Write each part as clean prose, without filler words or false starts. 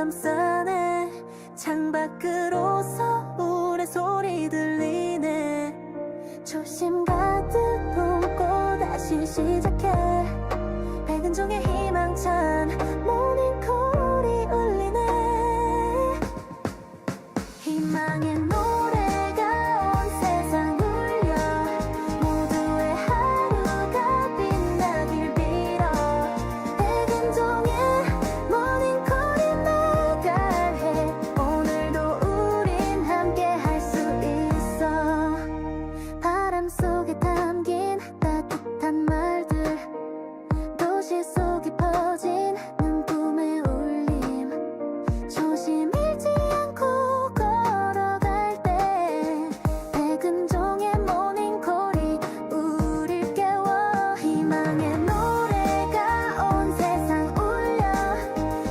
감싸네. 창밖으로서 우울의 소리 들리네. 초심 가득 품고 다시 시작해. 밝은 종의 희망찬 모닝콜이 울리네. 희망의 노래가 온 세상 울려. 모두의 하루가 빛나길 빌어. 밝은 종의 모닝콜이 나갈 해. 오늘도 우린 함께 할 수 있어. 바람 속에 담긴 따뜻한 말들, 도시 속에 퍼진 꿈의 울림. 조심 잃지 않고 걸어갈 때 밝은 종의 모닝콜이 우릴 깨워. 희망의 노래가 온 세상 울려.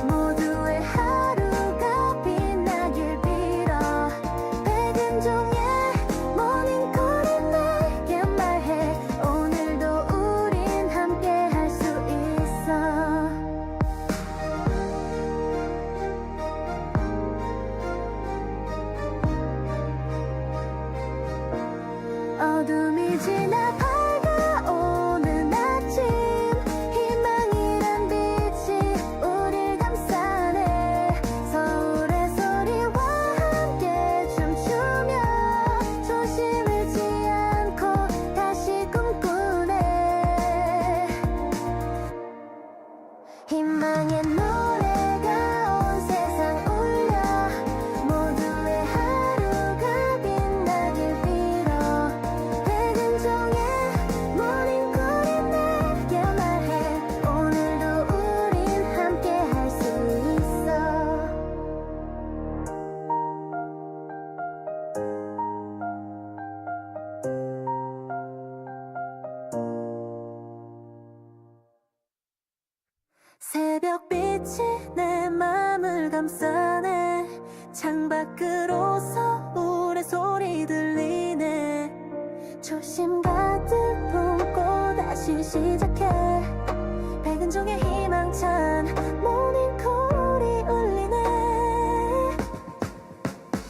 모두의 하루가 빛나길 빌어. 밝은 종의 모닝콜이 날게 말해. 오늘도 우린 함께 할 수 있어. 어둠이 지나 밝아오는 아침. 희망이란 빛이 우릴 감싸네. 서울의 소리와 함께 춤추며 조심 잃지 않고 다시 꿈꾸네. 희망의 노래가 온 세상 울려. 모두의 하루가 빛나길 빌어. 밝은 종의 모닝콜이 날게 말해. 오늘도 우린 함께 할 수 있어. 새벽빛이 내 맘을 감싸네. 창밖으로서 우울의 소리 들리네. 초심 가득 품고 다시 시작해. 밝은 종의 희망찬 모닝콜이 울리네.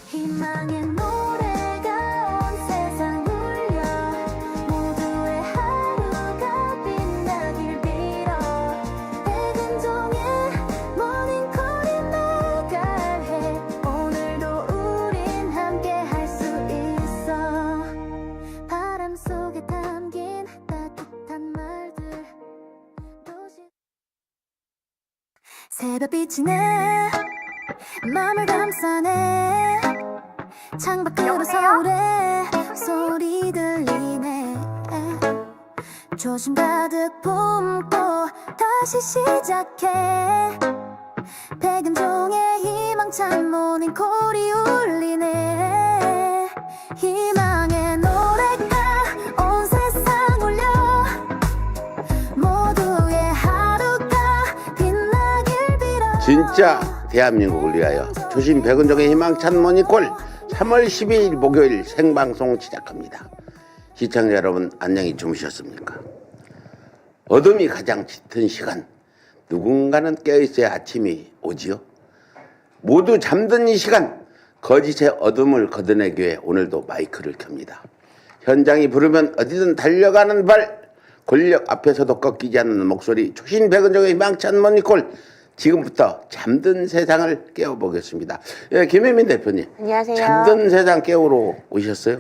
희망의 노래가 온 세상 울려. 모두의 하루가 빛나길 빌어. 밝은 종의 모닝콜이 나갈 해. 오늘도 우린 함께 할 수 있어. 바람 속에 담긴 따뜻한 말들, 도시 새벽빛이 내 맘을 감싸네. 창밖으로 서울의 소리 들리네. 조심 가득 품고 다시 시작해. 밝은 종의 희망찬 모닝콜이 울리네. 희망의 노래가 온 세상 울려. 모두의 하루가 빛나길 빌어. 진짜 대한민국을 위하여 조심 백은종의 희망찬 모닝콜 3월 12일 목요일 생방송 시작합니다. 시청자 여러분 안녕히 주무셨습니까? 어둠이 가장 짙은 시간, 누군가는 깨어있어야 아침이 오지요. 모두 잠든 이 시간, 거짓의 어둠을 걷어내기 위해 오늘도 마이크를 켭니다. 현장이 부르면 어디든 달려가는 발, 권력 앞에서도 꺾이지 않는 목소리, 초신 백은종의 희망찬 모닝콜, 지금부터 잠든 세상을 깨워보겠습니다. 예, 김혜민 대표님. 안녕하세요. 잠든 세상 깨우러 오셨어요?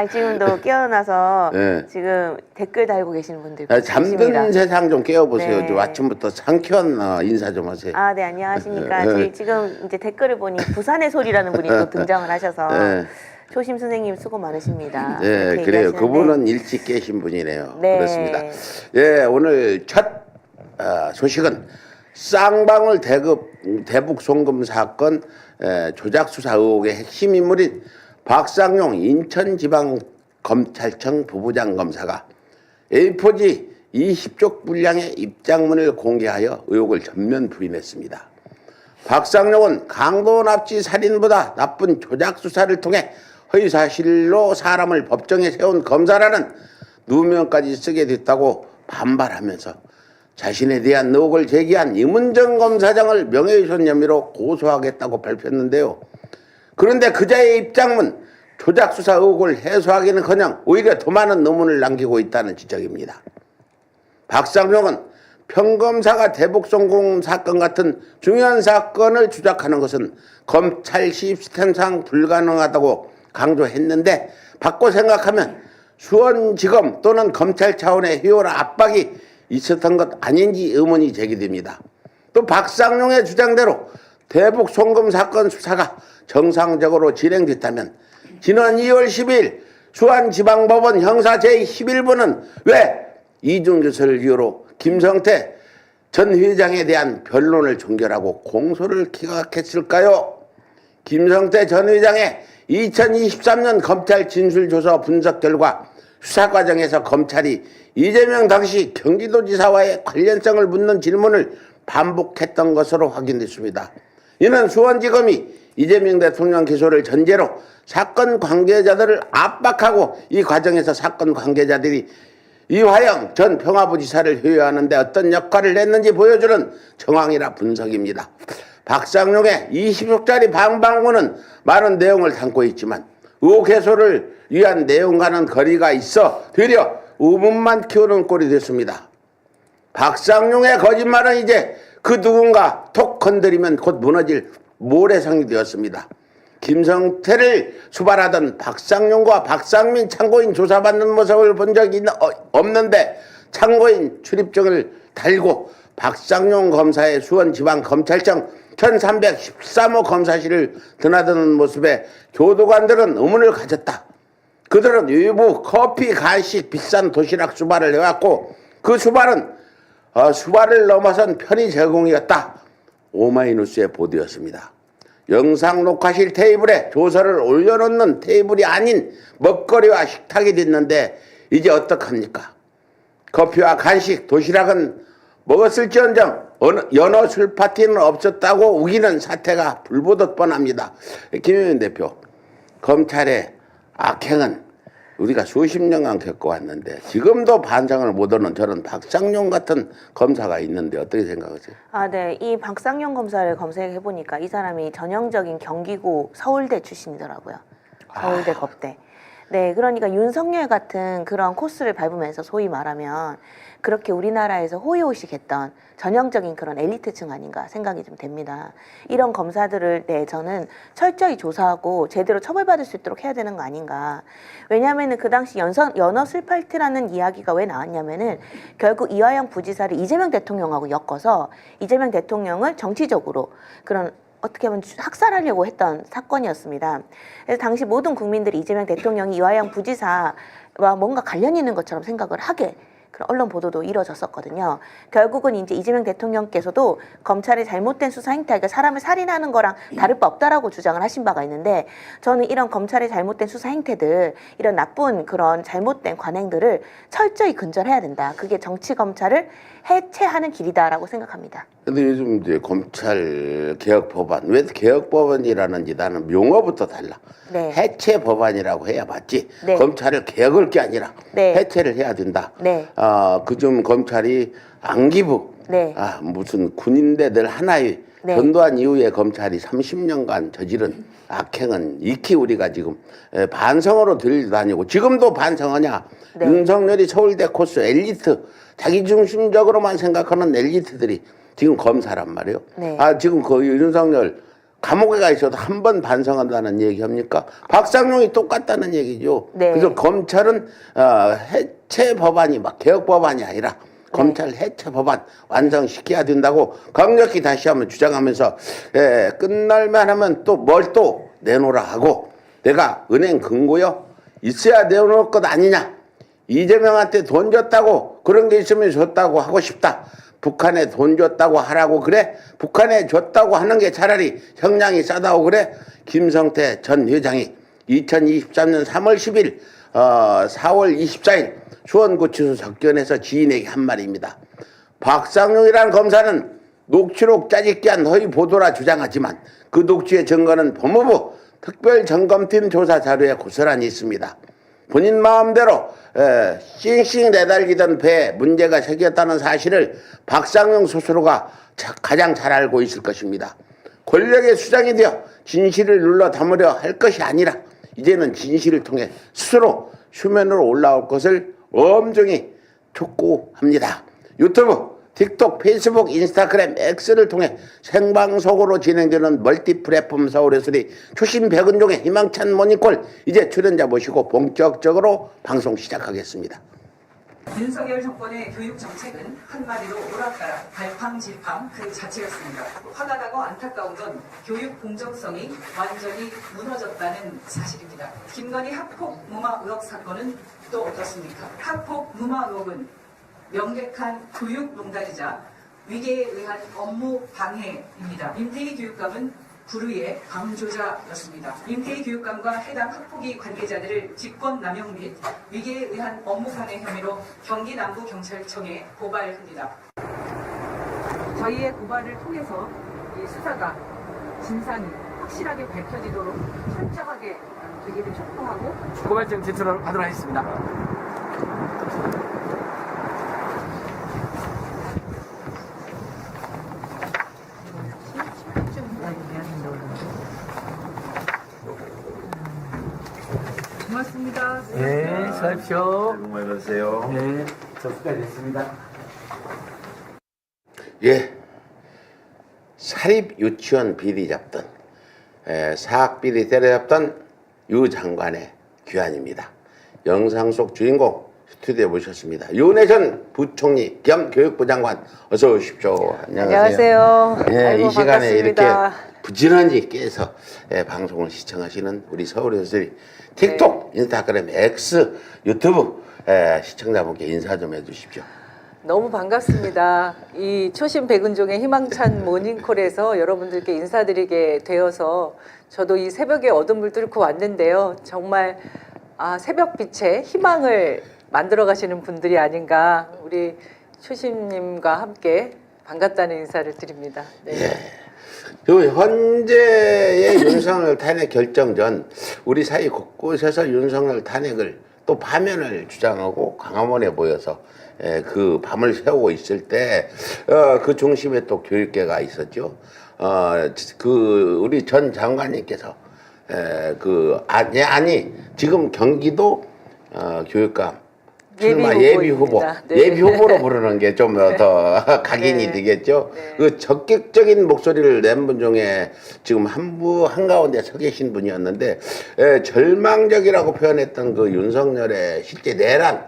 지금도 깨어나서 네. 지금 댓글 달고 계시는 분들 잠든 계십니다. 세상 좀 깨워보세요. 네. 좀 아침부터 상쾌한 인사 좀 하세요. 네, 안녕하십니까. 네. 저희 지금 이제 댓글을 보니 부산의 소리라는 분이 또 등장을 하셔서 네. 초심 선생님 수고 많으십니다. 네, 이렇게 그래요. 얘기하시는데. 그분은 일찍 깨신 분이네요. 네. 그렇습니다. 예, 오늘 첫 소식은 쌍방울 대북 송금 사건 조작 수사 의혹의 핵심 인물인 박상용 인천지방검찰청 부부장 검사가 A4지 20쪽 분량의 입장문을 공개하여 의혹을 전면 부인했습니다. 박상용은 강도 납치 살인보다 나쁜 조작 수사를 통해 허위사실로 사람을 법정에 세운 검사라는 누명까지 쓰게 됐다고 반발하면서 자신에 대한 의혹을 제기한 임은정 검사장을 명예훼손 혐의로 고소하겠다고 발표했는데요. 그런데 그자의 입장은 조작 수사 의혹을 해소하기는커녕 오히려 더 많은 의문을 남기고 있다는 지적입니다. 박상용은 평검사가 대북송금 사건 같은 중요한 사건을 조작하는 것은 검찰 시스템상 불가능하다고 강조했는데 바꿔 생각하면 수원지검 또는 검찰 차원의 회유나 압박이 있었던 것 아닌지 의문이 제기됩니다. 또 박상용의 주장대로 대북 송금 사건 수사가 정상적으로 진행됐다면 지난 2월 12일 수원지방법원 형사 제11부는 왜 이중교사를 이유로 김성태 전 회장에 대한 변론을 종결하고 공소를 기각했을까요? 김성태 전 회장의 2023년 검찰 진술조사 분석 결과 수사 과정에서 검찰이 이재명 당시 경기도지사와의 관련성을 묻는 질문을 반복했던 것으로 확인됐습니다. 이는 수원지검이 이재명 대통령 기소를 전제로 사건 관계자들을 압박하고 이 과정에서 사건 관계자들이 이화영 전 평화부지사를 회유하는 데 어떤 역할을 했는지 보여주는 정황이라 분석입니다. 박상용의 20쪽짜리 방방문은 많은 내용을 담고 있지만 의혹 해소를 위한 내용과는 거리가 있어 되려 의문만 키우는 꼴이 됐습니다. 박상용의 거짓말은 이제 그 누군가 톡 건드리면 곧 무너질 모래성이 되었습니다. 김성태를 수발하던 박상용과 박상민 참고인 조사받는 모습을 본 적이 없는데 참고인 출입증을 달고 박상용 검사의 수원지방검찰청 1313호 검사실을 드나드는 모습에 교도관들은 의문을 가졌다. 그들은 외부 커피, 간식, 비싼 도시락 수발을 해왔고 그 수발은 수발을 넘어선 편의 제공이었다. 오마이뉴스의 보도였습니다. 영상 녹화실 테이블에 조서를 올려놓는 테이블이 아닌 먹거리와 식탁이 됐는데 이제 어떡합니까? 커피와 간식, 도시락은 먹었을지언정 연어 술 파티는 없었다고 우기는 사태가 불보듯 뻔합니다. 김용현 대표, 검찰의 악행은 우리가 수십 년간 겪어왔는데 지금도 반성을 못하는 저런 박상용 같은 검사가 있는데 어떻게 생각하세요? 네. 이 박상용 검사를 검색해 보니까 이 사람이 전형적인 경기고 서울대 출신이더라고요. 서울대 법대. 네, 그러니까 윤석열 같은 그런 코스를 밟으면서 소위 말하면 그렇게 우리나라에서 호의호식했던 전형적인 그런 엘리트층 아닌가 생각이 좀 됩니다. 이런 검사들을 저는 철저히 조사하고 제대로 처벌받을 수 있도록 해야 되는 거 아닌가. 왜냐하면 그 당시 연어 술팔티라는 이야기가 왜 나왔냐면은 결국 이화영 부지사를 이재명 대통령하고 엮어서 이재명 대통령을 정치적으로 그런 어떻게 보면 학살하려고 했던 사건이었습니다. 그래서 당시 모든 국민들이 이재명 대통령이 이화영 부지사와 뭔가 관련이 있는 것처럼 생각을 하게 그런 언론 보도도 이뤄졌었거든요. 결국은 이제 이재명 대통령께서도 검찰의 잘못된 수사 행태, 그러니까 사람을 살인하는 거랑 다를 바 없다라고 주장을 하신 바가 있는데 저는 이런 검찰의 잘못된 수사 행태들, 이런 나쁜 그런 잘못된 관행들을 철저히 근절해야 된다. 그게 정치 검찰을 해체하는 길이다라고 생각합니다. 근데 요즘 이제 검찰 개혁 법안, 왜 개혁 법안이라는지 나는 용어부터 달라. 네. 해체 법안이라고 해야 맞지. 네. 검찰을 개혁할 게 아니라 네. 해체를 해야 된다. 네. 그중 검찰이 안기부, 네. 무슨 군인대들 하나의 네. 전두환 이후에 검찰이 30년간 저지른 악행은 익히 우리가 지금 반성으로 들다니고 지금도 반성하냐. 네. 윤석열이 서울대 코스 엘리트, 자기중심적으로만 생각하는 엘리트들이 지금 검사란 말이에요. 네. 지금 그 윤석열 감옥에 가 있어도 한 번 반성한다는 얘기합니까? 박상용이 똑같다는 얘기죠. 네. 그래서 검찰은 해체 법안이 막 개혁 법안이 아니라 검찰 해체 법안 완성시켜야 된다고 강력히 다시 한번 주장하면서 끝날만 하면 또 뭘 또 내놓으라 하고 내가 은행 금고요? 있어야 내놓을 것 아니냐. 이재명한테 돈 줬다고 그런 게 있으면 줬다고 하고 싶다. 북한에 돈 줬다고 하라고 그래? 북한에 줬다고 하는 게 차라리 형량이 싸다고 그래? 김성태 전 회장이 2023년 3월 10일 4월 24일 수원구치소 접견에서 지인에게 한 말입니다. 박상용이라는 검사는 녹취록 짜집기한 허위 보도라 주장하지만 그 녹취의 증거는 법무부 특별점검팀 조사 자료에 고스란히 있습니다. 본인 마음대로 싱싱 내달리던 배에 문제가 생겼다는 사실을 박상용 스스로가 가장 잘 알고 있을 것입니다. 권력의 수장이 되어 진실을 눌러 담으려 할 것이 아니라 이제는 진실을 통해 스스로 수면으로 올라올 것을 엄중히 촉구합니다. 유튜브, 틱톡, 페이스북, 인스타그램, X를 통해 생방송으로 진행되는 멀티플랫폼 서울예술이 초심 백은종의 희망찬 모닝콜, 이제 출연자 모시고 본격적으로 방송 시작하겠습니다. 윤석열 정권의 교육 정책은 한마디로 오락가락, 갈팡질팡 그 자체였습니다. 화가 나고 안타까운 건 교육 공정성이 완전히 무너졌다는 사실입니다. 김건희 학폭 무마 의혹 사건은 또 어떻습니까? 학폭 무마 의혹은 명백한 교육농단이자 위계에 의한 업무 방해입니다. 임태희 교육감은 불의의 방조자였습니다. 임태희 교육감과 해당 학폭위 관계자들을 직권남용 및 위계에 의한 업무 방해 혐의로 경기 남부경찰청에 고발합니다. 저희의 고발을 통해서 이 수사가 진상이 확실하게 밝혀지도록 철저하게 되기를 촉구하고 고발장 제출을 하도록 하겠습니다. 고맙습니다. 네, 수고하십시오. 새해 복 많이 받으세요. 네, 접수가 됐습니다. 예, 사립 유치원 비리 잡던 사학 비리 때려잡던 유 장관의 귀환입니다. 영상 속 주인공 스튜디오에 모셨습니다. 윤혜선 부총리 겸 교육부 장관, 어서 오십시오. 안녕하세요. 예, 아이고, 이 시간에 이렇게 반갑습니다. 부지런히 깨서 방송을 시청하시는 우리 서울예술이 틱톡, 인스타그램, X, 유튜브 시청자분께 인사 좀 해주십시오. 너무 반갑습니다. 이 초심 백은종의 희망찬 모닝콜에서 여러분들께 인사드리게 되어서 저도 이 새벽에 어둠을 뚫고 왔는데요. 정말 새벽빛에 희망을 만들어 가시는 분들이 아닌가, 우리 초심님과 함께 반갑다는 인사를 드립니다. 네. 예. 그 현재의 윤석열 탄핵 결정 전 우리 사회 곳곳에서 윤석열 탄핵을 또 파면을 주장하고 광화문에 모여서 그 밤을 새우고 있을 때 그 중심에 또 교육계가 있었죠. 그 우리 전 장관님께서 지금 경기도 교육감 출마 예비 후보, 네. 예비 후보로 부르는 게 좀 더 각인이 네. 되겠죠. 네. 그 적극적인 목소리를 낸 분 중에 지금 한가운데 서 계신 분이었는데, 절망적이라고 표현했던 그 윤석열의 실제 내란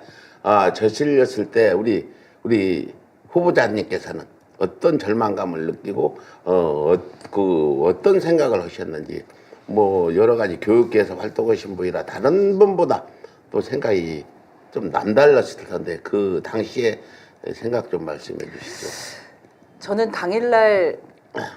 저질렀을 때 우리 후보자님께서는 어떤 절망감을 느끼고 어떤 생각을 하셨는지, 뭐 여러 가지 교육계에서 활동하신 분이라 다른 분보다 또 생각이 좀 남달랐을 텐데 그 당시에 생각 좀 말씀해 주시죠. 저는 당일날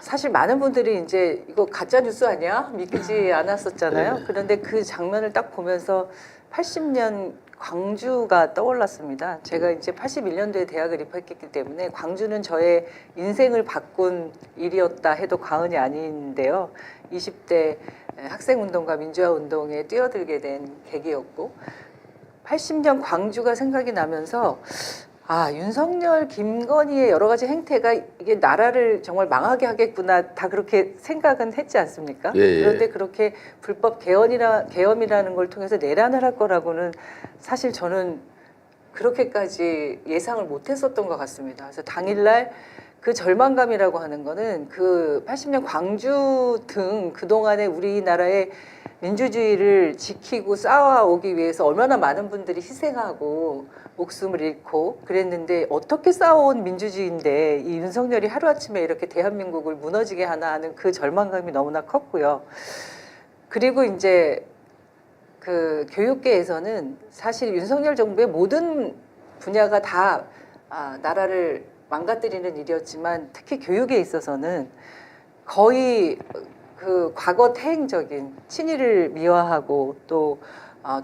사실 많은 분들이 이제 이거 가짜 뉴스 아니야? 믿지 않았었잖아요. 네. 그런데 그 장면을 딱 보면서 80년 광주가 떠올랐습니다. 제가 이제 81년도에 대학을 입학했기 때문에 광주는 저의 인생을 바꾼 일이었다 해도 과언이 아닌데요. 20대 학생운동과 민주화운동에 뛰어들게 된 계기였고, 80년 광주가 생각이 나면서 윤석열, 김건희의 여러 가지 행태가 이게 나라를 정말 망하게 하겠구나, 다 그렇게 생각은 했지 않습니까? 예. 그런데 그렇게 불법 계엄이라는 걸 통해서 내란을 할 거라고는 사실 저는 그렇게까지 예상을 못했었던 것 같습니다. 그래서 당일날 그 절망감이라고 하는 거는 그 80년 광주 등 그동안에 우리나라의 민주주의를 지키고 쌓아오기 위해서 얼마나 많은 분들이 희생하고 목숨을 잃고 그랬는데, 어떻게 쌓아온 민주주의인데 이 윤석열이 하루아침에 이렇게 대한민국을 무너지게 하나 하는 그 절망감이 너무나 컸고요. 그리고 이제 그 교육계에서는 사실 윤석열 정부의 모든 분야가 다 나라를 망가뜨리는 일이었지만, 특히 교육에 있어서는 거의 그 과거 태행적인 친일을 미화하고 또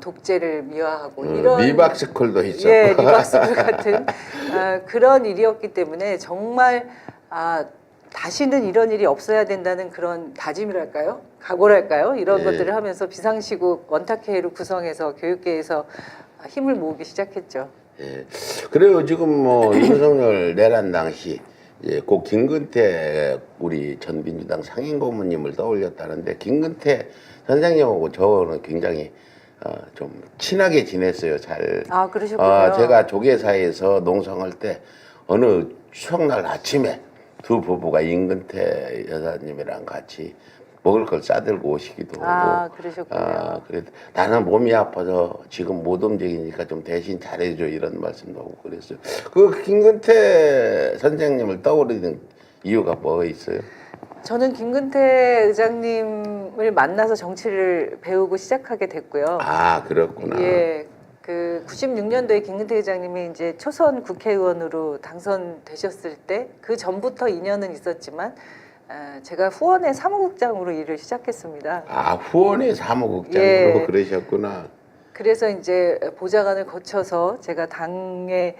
독재를 미화하고 이런 리박스쿨도 있죠. 예, 리박스쿨 같은 그런 일이었기 때문에 정말 다시는 이런 일이 없어야 된다는 그런 다짐이랄까요? 각오랄까요? 이런 네. 것들을 하면서 비상시국 원탁회의를 구성해서 교육계에서 힘을 모으기 시작했죠. 예. 그래요. 지금 뭐 윤석열 내란 당시 고 김근태 우리 전 민주당 상임고문님을 떠올렸다는데 김근태 선생님하고 저는 굉장히 좀 친하게 지냈어요. 잘. 아, 그러셨군요. 제가 조계사에서 농성할 때 어느 추석날 아침에 두 부부가 임근태 여사님이랑 같이 먹을 걸 싸들고 오시기도 아, 하고. 그러셨군요. 그래도 나는 몸이 아파서 지금 못 움직이니까 좀 대신 잘해줘 이런 말씀도 하고 그랬어요. 그 김근태 선생님을 떠오르는 이유가 뭐가 있어요? 저는 김근태 의장님을 만나서 정치를 배우고 시작하게 됐고요. 아, 그렇구나. 예, 그 96년도에 김근태 의장님이 이제 초선 국회의원으로 당선되셨을 때 그 전부터 인연은 있었지만 제가 후원의 사무국장으로 일을 시작했습니다. 아, 후원의 사무국장으로 예. 그러셨구나. 그래서 이제 보좌관을 거쳐서 제가 당의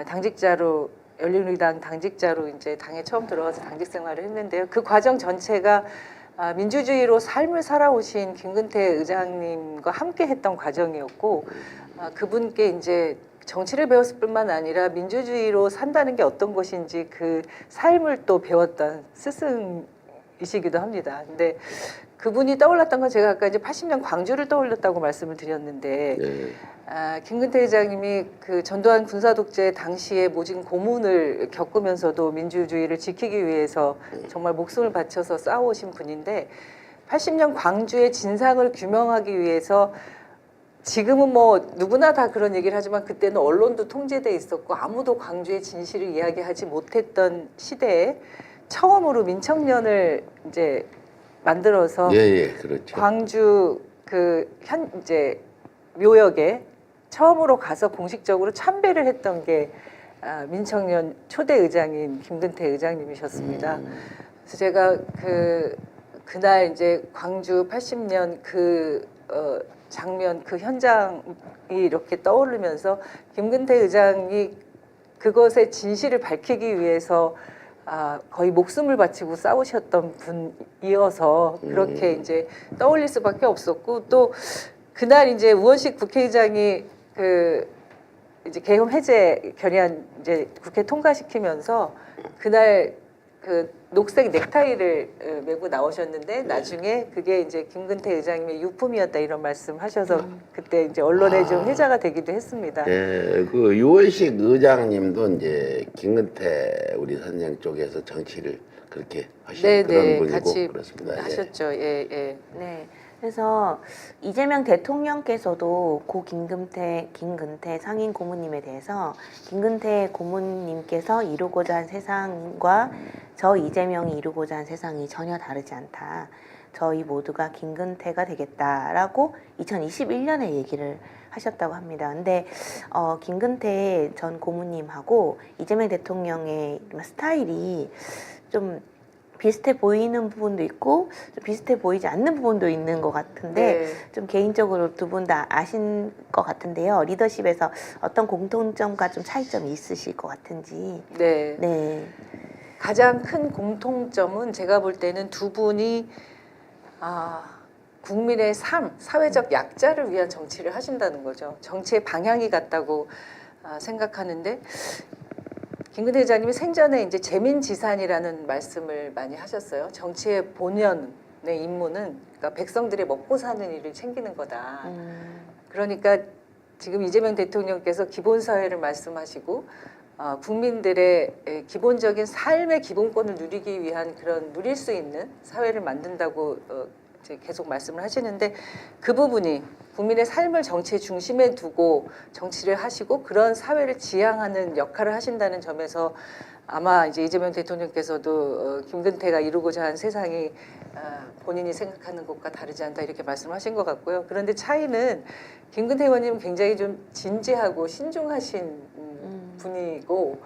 당직자로 열린우리당 당직자로 이제 당에 처음 들어가서 당직 생활을 했는데요. 그 과정 전체가 민주주의로 삶을 살아오신 김근태 의장님과 함께 했던 과정이었고 그분께 이제 정치를 배웠을 뿐만 아니라 민주주의로 산다는 게 어떤 것인지 그 삶을 또 배웠던 스승이시기도 합니다. 근데 그분이 떠올랐던 건 제가 아까 이제 80년 광주를 떠올렸다고 말씀을 드렸는데 네. 김근태 회장님이 그 전두환 군사 독재 당시에 모진 고문을 겪으면서도 민주주의를 지키기 위해서 정말 목숨을 바쳐서 싸워오신 분인데 80년 광주의 진상을 규명하기 위해서 지금은 뭐 누구나 다 그런 얘기를 하지만 그때는 언론도 통제돼 있었고 아무도 광주의 진실을 이야기하지 못했던 시대에 처음으로 민청년을 이제 만들어서 예, 그렇죠. 광주 그 이제 묘역에 처음으로 가서 공식적으로 참배를 했던 게 민청년 초대 의장인 김근태 의장님이셨습니다. 그래서 제가 그날 이제 광주 80년 장면 그 현장이 이렇게 떠오르면서 김근태 의장이 그것의 진실을 밝히기 위해서 거의 목숨을 바치고 싸우셨던 분이어서 그렇게 이제 떠올릴 수밖에 없었고 또 그날 이제 우원식 국회의장이 이제 계엄 해제 결의안 이제 국회 통과시키면서 그날 녹색 넥타이를 메고 나오셨는데 나중에 그게 이제 김근태 의장님의 유품이었다 이런 말씀하셔서 그때 이제 언론에 좀 회자가 되기도 했습니다. 예, 그 유원식 의장님도 이제 김근태 우리 선생 쪽에서 정치를 그렇게 하신 그런 분이고 같이 그렇습니다. 예. 하셨죠. 예, 예. 네. 그래서 이재명 대통령께서도 고 김근태 상임 고문님에 대해서 김근태 고문님께서 이루고자 한 세상과 저 이재명이 이루고자 한 세상이 전혀 다르지 않다. 저희 모두가 김근태가 되겠다라고 2021년에 얘기를 하셨다고 합니다. 근데 김근태 전 고문님하고 이재명 대통령의 스타일이 좀 비슷해 보이는 부분도 있고 좀 비슷해 보이지 않는 부분도 있는 것 같은데 네. 좀 개인적으로 두 분 다 아신 것 같은데요. 리더십에서 어떤 공통점과 좀 차이점이 있으실 것 같은지. 네. 네. 가장 큰 공통점은 제가 볼 때는 두 분이 국민의 삶, 사회적 약자를 위한 정치를 하신다는 거죠. 정치의 방향이 같다고 생각하는데 김근태 의장님이 생전에 이제 재민지산이라는 말씀을 많이 하셨어요. 정치의 본연의 임무는 그러니까 백성들의 먹고 사는 일을 챙기는 거다. 그러니까 지금 이재명 대통령께서 기본사회를 말씀하시고 국민들의 기본적인 삶의 기본권을 누리기 위한 그런 누릴 수 있는 사회를 만든다고 이제 계속 말씀을 하시는데 그 부분이 국민의 삶을 정치의 중심에 두고 정치를 하시고 그런 사회를 지향하는 역할을 하신다는 점에서 아마 이제 이재명 대통령께서도 김근태가 이루고자 한 세상이 본인이 생각하는 것과 다르지 않다 이렇게 말씀하신 것 같고요. 그런데 차이는 김근태 의원님은 굉장히 좀 진지하고 신중하신 분이고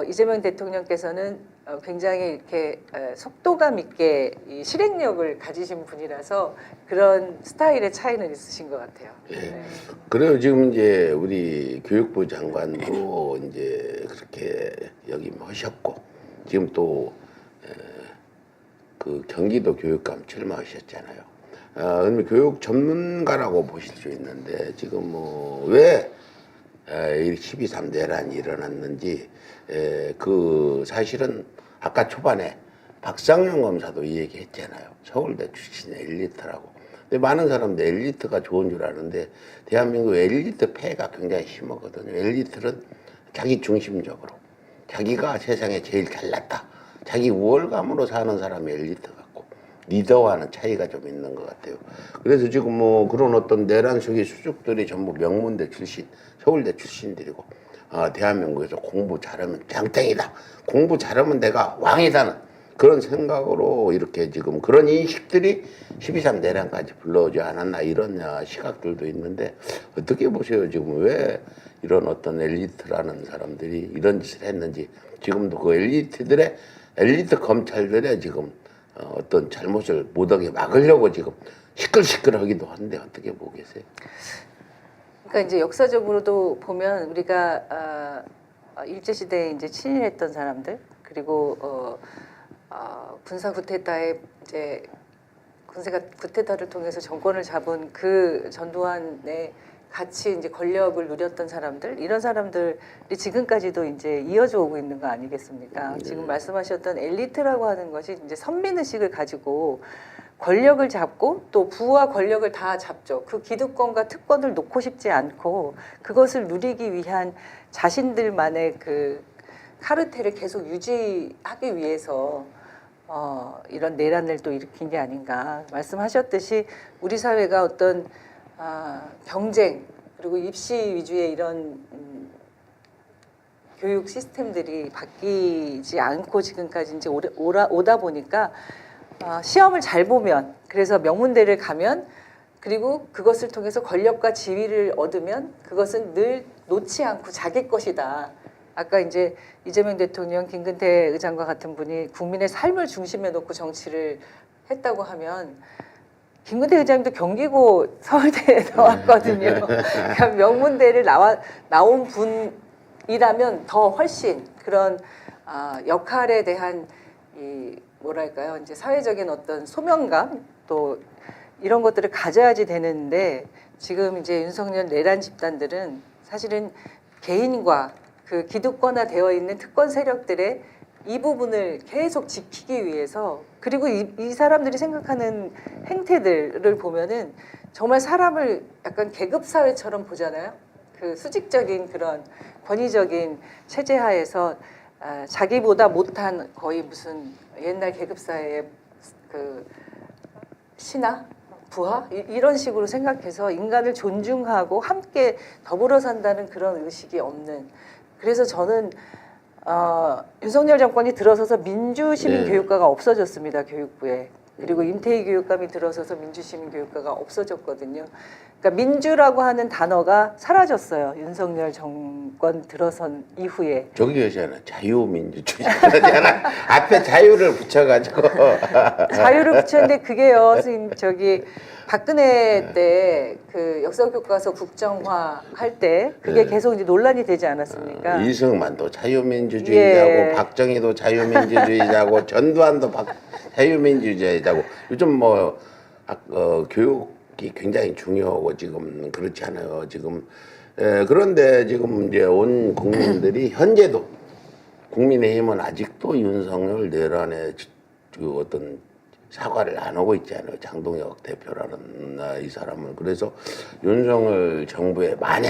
이재명 대통령께서는 굉장히 이렇게 속도감 있게 이 실행력을 가지신 분이라서 그런 스타일의 차이는 있으신 것 같아요. 예. 그래요. 지금 이제 우리 교육부 장관도 이제 그렇게 역임하셨고 지금 또 그 경기도 교육감 출마하셨잖아요. 그러면 교육 전문가라고 보실 수 있는데 지금 왜 12.3 내란이 일어났는지 그 사실은 아까 초반에 박상용 검사도 이 얘기 했잖아요. 서울대 출신 엘리트라고. 근데 많은 사람들 엘리트가 좋은 줄 아는데 대한민국 엘리트 폐해가 굉장히 심하거든요. 엘리트는 자기 중심적으로 자기가 세상에 제일 잘났다. 자기 우월감으로 사는 사람이 엘리트 같고 리더와는 차이가 좀 있는 것 같아요. 그래서 지금 그런 어떤 내란 속의 수족들이 전부 명문대 출신, 서울대 출신들이고 대한민국에서 공부 잘하면 장땡이다. 공부 잘하면 내가 왕이다는 그런 생각으로 이렇게 지금 그런 인식들이 12.3 내란까지 불러오지 않았나 이런 시각들도 있는데 어떻게 보세요? 지금 왜 이런 어떤 엘리트라는 사람들이 이런 짓을 했는지 지금도 그 엘리트 검찰들의 지금 어떤 잘못을 못하게 막으려고 지금 시끌시끌하기도 한데 어떻게 보고 계세요? 그러니까 이제 역사적으로도 보면 우리가 일제시대에 이제 친일했던 사람들 그리고 군사 쿠데타에 이제 군사가 쿠데타를 통해서 정권을 잡은 그 전두환의 같이 이제 권력을 누렸던 사람들 이런 사람들이 지금까지도 이제 이어져 오고 있는 거 아니겠습니까? 지금 말씀하셨던 엘리트라고 하는 것이 이제 선민의식을 가지고 권력을 잡고 또 부와 권력을 다 잡죠. 그 기득권과 특권을 놓고 싶지 않고 그것을 누리기 위한 자신들만의 그 카르텔을 계속 유지하기 위해서 이런 내란을 또 일으킨 게 아닌가. 말씀하셨듯이 우리 사회가 어떤 경쟁 그리고 입시 위주의 이런 교육 시스템들이 바뀌지 않고 지금까지 이제 오다 보니까 시험을 잘 보면 그래서 명문대를 가면 그리고 그것을 통해서 권력과 지위를 얻으면 그것은 늘 놓지 않고 자기 것이다. 아까 이제 이재명 대통령, 김근태 의장과 같은 분이 국민의 삶을 중심에 놓고 정치를 했다고 하면 김근태 의장도 경기고 서울대에 나왔거든요. 그러니까 명문대를 나온 분이라면 더 훨씬 그런 역할에 대한 이 뭐랄까요, 이제 사회적인 어떤 소명감 또 이런 것들을 가져야지 되는데 지금 이제 윤석열 내란 집단들은 사실은 개인과 그 기득권화되어 있는 특권 세력들의 이 부분을 계속 지키기 위해서 그리고 이 사람들이 생각하는 행태들을 보면은 정말 사람을 약간 계급 사회처럼 보잖아요. 그 수직적인 그런 권위적인 체제 하에서 자기보다 못한 거의 무슨 옛날 계급 사회의 그 신하, 부하 이런 식으로 생각해서 인간을 존중하고 함께 더불어 산다는 그런 의식이 없는. 그래서 저는 윤석열 정권이 들어서서 민주시민교육과가 없어졌습니다. 교육부에. 그리고 임태희 교육감이 들어서서 민주시민교육과가 없어졌거든요. 그러니까 민주라고 하는 단어가 사라졌어요. 윤석열 정권 들어선 이후에. 저기 계시잖아요. 자유민주주의잖아. 앞에 자유를 붙여가지고. 자유를 붙였는데 그게요. 선생님 저기 박근혜 때 그 역사교과서 국정화 할 때 그게 계속 이제 논란이 되지 않았습니까? 이승만도 자유민주주의자고 예. 박정희도 자유민주주의자고 전두환도 자유민주주의자고 요즘 교육이 굉장히 중요하고 지금 그렇지 않아요. 지금 그런데 지금 이제 온 국민들이 현재도 국민의힘은 아직도 윤석열 내란의 그 어떤 사과를 안 하고 있잖아요. 장동혁 대표라는 이 사람은. 그래서 윤석열 정부의 만에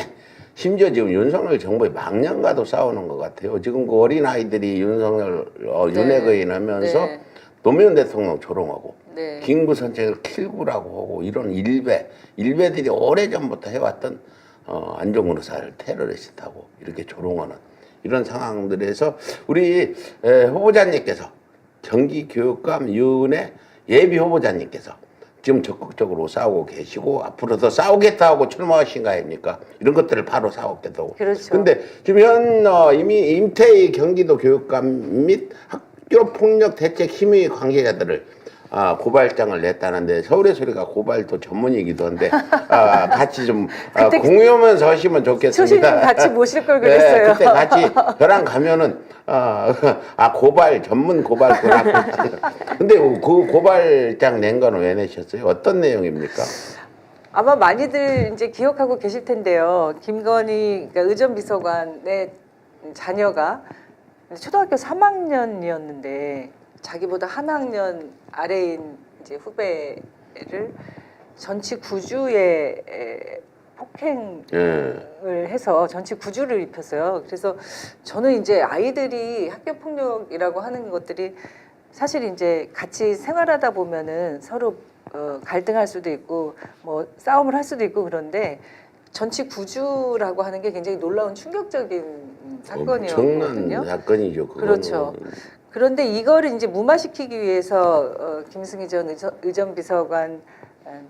심지어 지금 윤석열 정부의 망령과도 싸우는 것 같아요. 지금 그 어린아이들이 윤석열 윤핵의인 하면서 노무현 대통령 조롱하고 김구 선생을 킬구라고 하고 이런 일베들이 오래전부터 해왔던 안종근 의사를 테러리스트하고 이렇게 조롱하는 이런 상황들에서 우리 후보자님께서 경기교육감 윤의 예비 후보자님께서 지금 적극적으로 싸우고 계시고 앞으로 더 싸우겠다 하고 출마하신 거 아닙니까? 이런 것들을 바로 싸우겠다 하고. 그렇죠. 근데 지금 이미 임태희 경기도 교육감 및 학교폭력대책심의 관계자들을 고발장을 냈다는데 서울의 소리가 고발도 전문이기도 한데 같이 좀 공유하면서 하시면 초심님 좋겠습니다. 같이 모실 걸 네, 그랬어요. 그때 같이 저랑 가면은 고발 전문 고발꾼 근데 그 고발장 낸 건 왜 내셨어요? 어떤 내용입니까? 아마 많이들 이제 기억하고 계실 텐데요. 김건희 그러니까 의전비서관의 자녀가 초등학교 3학년이었는데 자기보다 한 학년 아래인 이제 후배를 전치 9주에 폭행을 해서 전치 9주를 입혔어요. 그래서 저는 이제 아이들이 학교 폭력이라고 하는 것들이 사실 이제 같이 생활하다 보면은 서로 갈등할 수도 있고 뭐 싸움을 할 수도 있고 그런데 전치 9주라고 하는 게 굉장히 놀라운 충격적인 사건이었거든요. 엄청난 사건이죠. 그거는. 그렇죠. 그런데 이거를 이제 무마시키기 위해서 김승희 전 의전비서관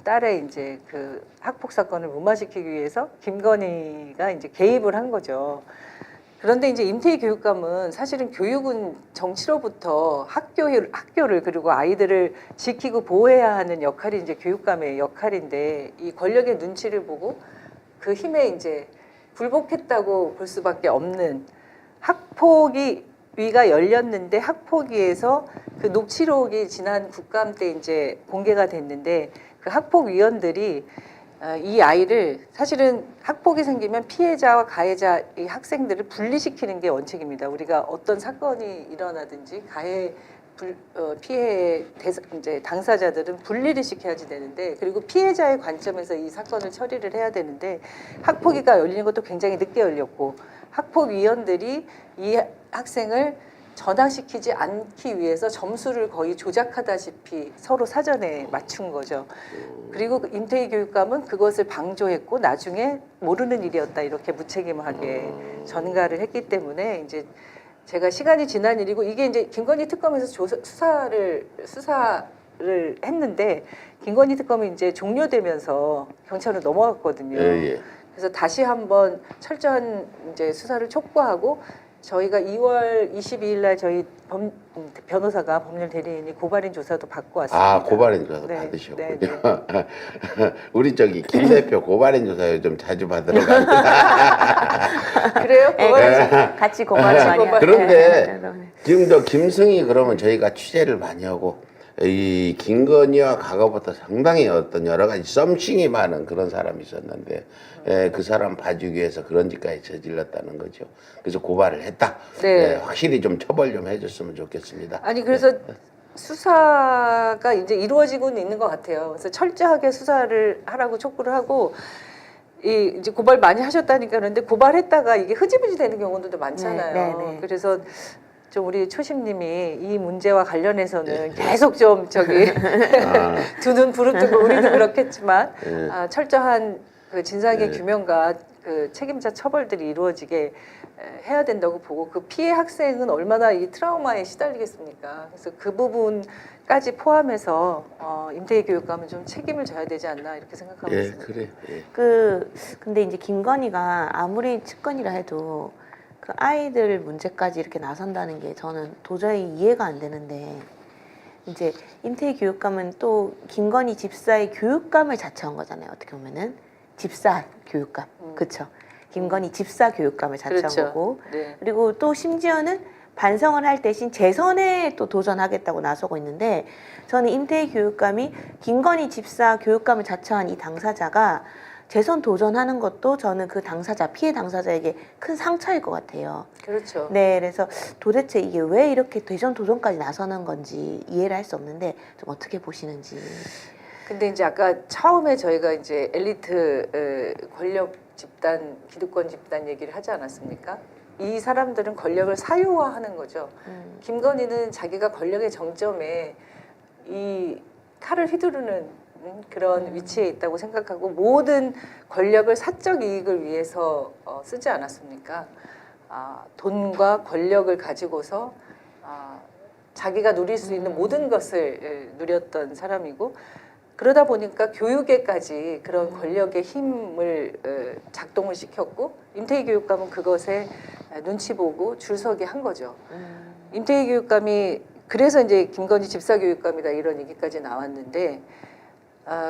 딸의 이제 그 학폭 사건을 무마시키기 위해서 김건희가 이제 개입을 한 거죠. 그런데 이제 임태희 교육감은 사실은 교육은 정치로부터 학교를 그리고 아이들을 지키고 보호해야 하는 역할이 이제 교육감의 역할인데 이 권력의 눈치를 보고 그 힘에 이제 굴복했다고 볼 수밖에 없는 학폭위가 열렸는데 학폭위에서 그 녹취록이 지난 국감 때 이제 공개가 됐는데 그 학폭위원들이 이 아이를 사실은 학폭이 생기면 피해자와 가해자 이 학생들을 분리시키는 게 원칙입니다. 우리가 어떤 사건이 일어나든지 피해 이제 당사자들은 분리를 시켜야지 되는데 그리고 피해자의 관점에서 이 사건을 처리를 해야 되는데 학폭위가 열리는 것도 굉장히 늦게 열렸고 학폭위원들이 이 학생을 전학시키지 않기 위해서 점수를 거의 조작하다시피 서로 사전에 맞춘 거죠. 그리고 임태희 교육감은 그것을 방조했고 나중에 모르는 일이었다 이렇게 무책임하게 전가를 했기 때문에 이제 제가 시간이 지난 일이고 이게 이제 김건희 특검에서 수사를 했는데 김건희 특검이 이제 종료되면서 경찰로 넘어갔거든요. 예. 그래서 다시 한번 철저한 이제 수사를 촉구하고 저희가 2월 22일 날 저희 변호사가 법률 대리인이 고발인 조사도 받고 왔습니다. 고발인 조사 네, 받으셨군요. 네. 우리 저기 김 대표 고발인 조사 요즘 자주 받으러 갑니다. 그래요? 고발인 같이 고발을 많이 하죠. 그런데 지금도 김승희 그러면 저희가 취재를 많이 하고 이 김건희와 과거부터 상당히 어떤 여러 가지 썸씽이 많은 그런 사람이 있었는데 그 사람 봐주기 위해서 그런 짓까지 저질렀다는 거죠. 그래서 고발을 했다. 네. 확실히 좀 처벌 좀 해줬으면 좋겠습니다. 아니 그래서 수사가 이제 이루어지고는 있는 것 같아요. 그래서 철저하게 수사를 하라고 촉구를 하고 이제 고발 많이 하셨다니까 그런데 고발했다가 이게 흐지부지 되는 경우도 많잖아요. 네. 그래서 좀 우리 초심님이 이 문제와 관련해서는 계속 좀 저기 두 눈 부릅뜨고 우리도 그렇겠지만 철저한 그 진상의 규명과 그 책임자 처벌들이 이루어지게 해야 된다고 보고 그 피해 학생은 얼마나 이 트라우마에 시달리겠습니까? 그래서 그 부분까지 포함해서 임태희 교육감은 좀 책임을 져야 되지 않나 이렇게 생각하고 있습니다. 그래. 근데 이제 김건희가 아무리 측근이라 해도 그 아이들 문제까지 이렇게 나선다는 게 저는 도저히 이해가 안 되는데 이제 임태희 교육감은 또 김건희 집사의 교육감을 자처한 거잖아요. 어떻게 보면은 집사 교육감, 그렇죠? 김건희 집사 교육감을 자처한 그렇죠. 거고 네. 그리고 또 심지어는 반성을 할 대신 재선에 또 도전하겠다고 나서고 있는데 저는 임태희 교육감이 김건희 집사 교육감을 자처한 이 당사자가 재선 도전하는 것도 저는 그 당사자, 피해 당사자에게 큰 상처일 것 같아요. 그렇죠. 네, 그래서 도대체 이게 왜 이렇게 재선 도전까지 나서는 건지 이해를 할 수 없는데 좀 어떻게 보시는지. 근데 이제 아까 처음에 저희가 이제 엘리트 권력 집단, 기득권 집단 얘기를 하지 않았습니까? 이 사람들은 권력을 사유화하는 거죠. 김건희는 자기가 권력의 정점에 이 칼을 휘두르는 그런 위치에 있다고 생각하고 모든 권력을 사적 이익을 위해서 쓰지 않았습니까? 돈과 권력을 가지고서 자기가 누릴 수 있는 모든 것을 누렸던 사람이고 그러다 보니까 교육에까지 그런 권력의 힘을 작동을 시켰고 임태희 교육감은 그것에 눈치 보고 줄서게 한 거죠. 임태희 교육감이 그래서 이제 김건희 집사교육감이다 이런 얘기까지 나왔는데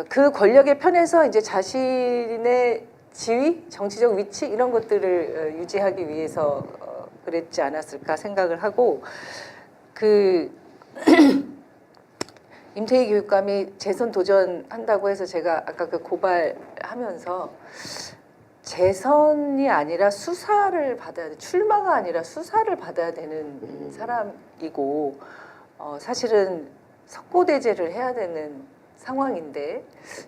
그 권력의 편에서 이제 자신의 지위, 정치적 위치 이런 것들을 유지하기 위해서 그랬지 않았을까 생각을 하고 그 임태희 교육감이 재선 도전한다고 해서 제가 아까 그 고발하면서 재선이 아니라 수사를 받아야 돼. 출마가 아니라 수사를 받아야 되는 사람이고 사실은 석고대죄를 해야 되는 상황인데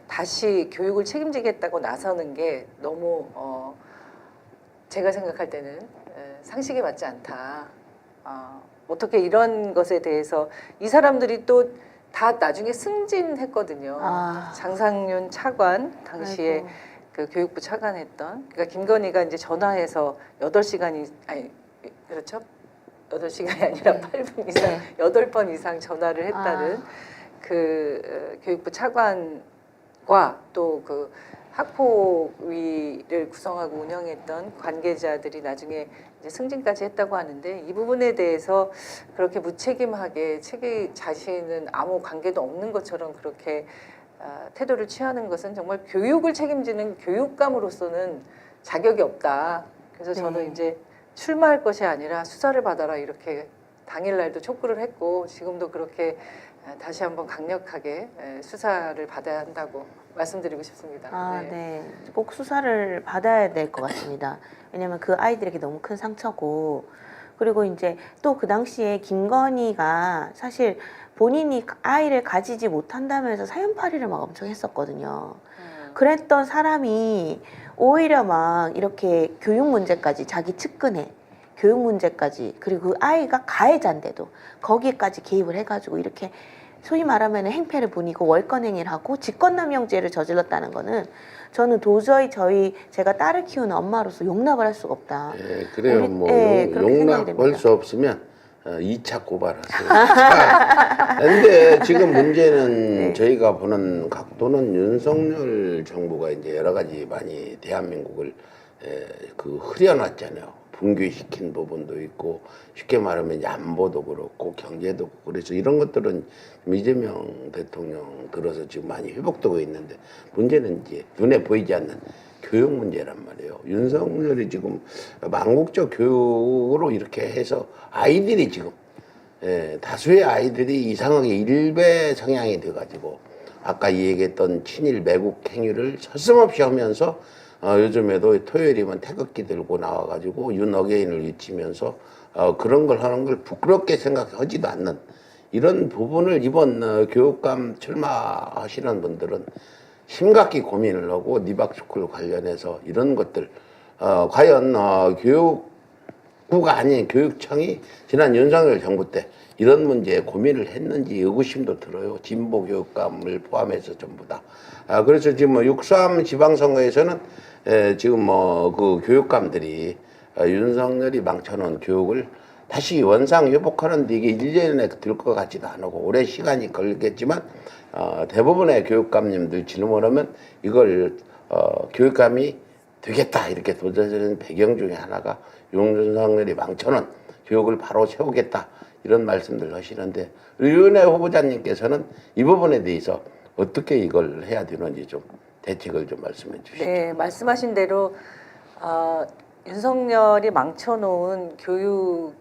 다시 교육을 책임지겠다고 나서는 게 너무 제가 생각할 때는 상식에 맞지 않다. 어떻게 이런 것에 대해서 이 사람들이 또 다 나중에 승진했거든요. 장상윤 차관 당시에 아이고. 그 교육부 차관했던 그러니까 김건희가 이제 전화해서 8시간이 아니 그렇죠? 8시간이 아니라 8분 이상 네. 8번 이상 전화를 했다는 그 교육부 차관과 또 그 학폭위를 구성하고 운영했던 관계자들이 나중에 이제 승진까지 했다고 하는데 이 부분에 대해서 그렇게 무책임하게 자신은 아무 관계도 없는 것처럼 그렇게 태도를 취하는 것은 정말 교육을 책임지는 교육감으로서는 자격이 없다. 그래서 저는 네. 이제 출마할 것이 아니라 수사를 받아라 이렇게 당일날도 촉구를 했고 지금도 그렇게 다시 한번 강력하게 수사를 받아야 한다고 말씀드리고 싶습니다. 네. 꼭 수사를 받아야 될 것 같습니다. 왜냐면 그 아이들에게 너무 큰 상처고 그리고 이제 또 그 당시에 김건희가 사실 본인이 아이를 가지지 못한다면서 사연팔이를 막 엄청 했었거든요. 그랬던 사람이 오히려 막 이렇게 교육 문제까지 자기 측근에 교육 문제까지 그리고 그 아이가 가해자인데도 거기까지 개입을 해가지고 이렇게 소위 말하면 행패를 부리고 월권행위를 하고 직권남용죄를 저질렀다는 거는 저는 도저히 제가 딸을 키우는 엄마로서 용납을 할 수가 없다. 예, 그래요. 뭐 그렇게 생각이 용납할 됩니다. 수 없으면 2차 고발하세요. 그런데 지금 문제는 네. 저희가 보는 각도는 윤석열 정부가 이제 여러 가지 많이 대한민국을 그 흐려놨잖아요. 붕괴시킨 부분도 있고 쉽게 말하면 이제 안보도 그렇고 경제도 그렇고 그래서 이런 것들은 이재명 대통령 들어서 지금 많이 회복되고 있는데 문제는 이제 눈에 보이지 않는 교육 문제란 말이에요. 윤석열이 지금 망국적 교육으로 이렇게 해서 아이들이 지금 다수의 아이들이 이상하게 일배 성향이 돼가지고 아까 얘기했던 친일 매국 행위를 서슴없이 하면서 요즘에도 토요일이면 태극기 들고 나와가지고 윤어게인을 외치면서 그런 걸 하는 걸 부끄럽게 생각하지도 않는 이런 부분을 이번 교육감 출마하시는 분들은 심각히 고민을 하고 리박스쿨 관련해서 이런 것들 과연 교육부가 아닌 교육청이 지난 윤석열 정부 때 이런 문제에 고민을 했는지 의구심도 들어요. 진보 교육감을 포함해서 전부 다. 그래서 지금 6.3 지방선거에서는 지금 그 교육감들이 윤석열이 망쳐놓은 교육을 다시 원상 회복하는데 이게 1년에 들 것 같지도 않고 오래 시간이 걸리겠지만 대부분의 교육감님들 질문하면 이걸 교육감이 되겠다 이렇게 도전하는 배경 중에 하나가 윤석열이 망쳐놓은 교육을 바로 세우겠다 이런 말씀들 하시는데 의원의 후보자님께서는 이 부분에 대해서 어떻게 이걸 해야 되는지 좀 대책을 좀 말씀해 주시죠. 네, 말씀하신 대로 윤석열이 망쳐놓은 교육의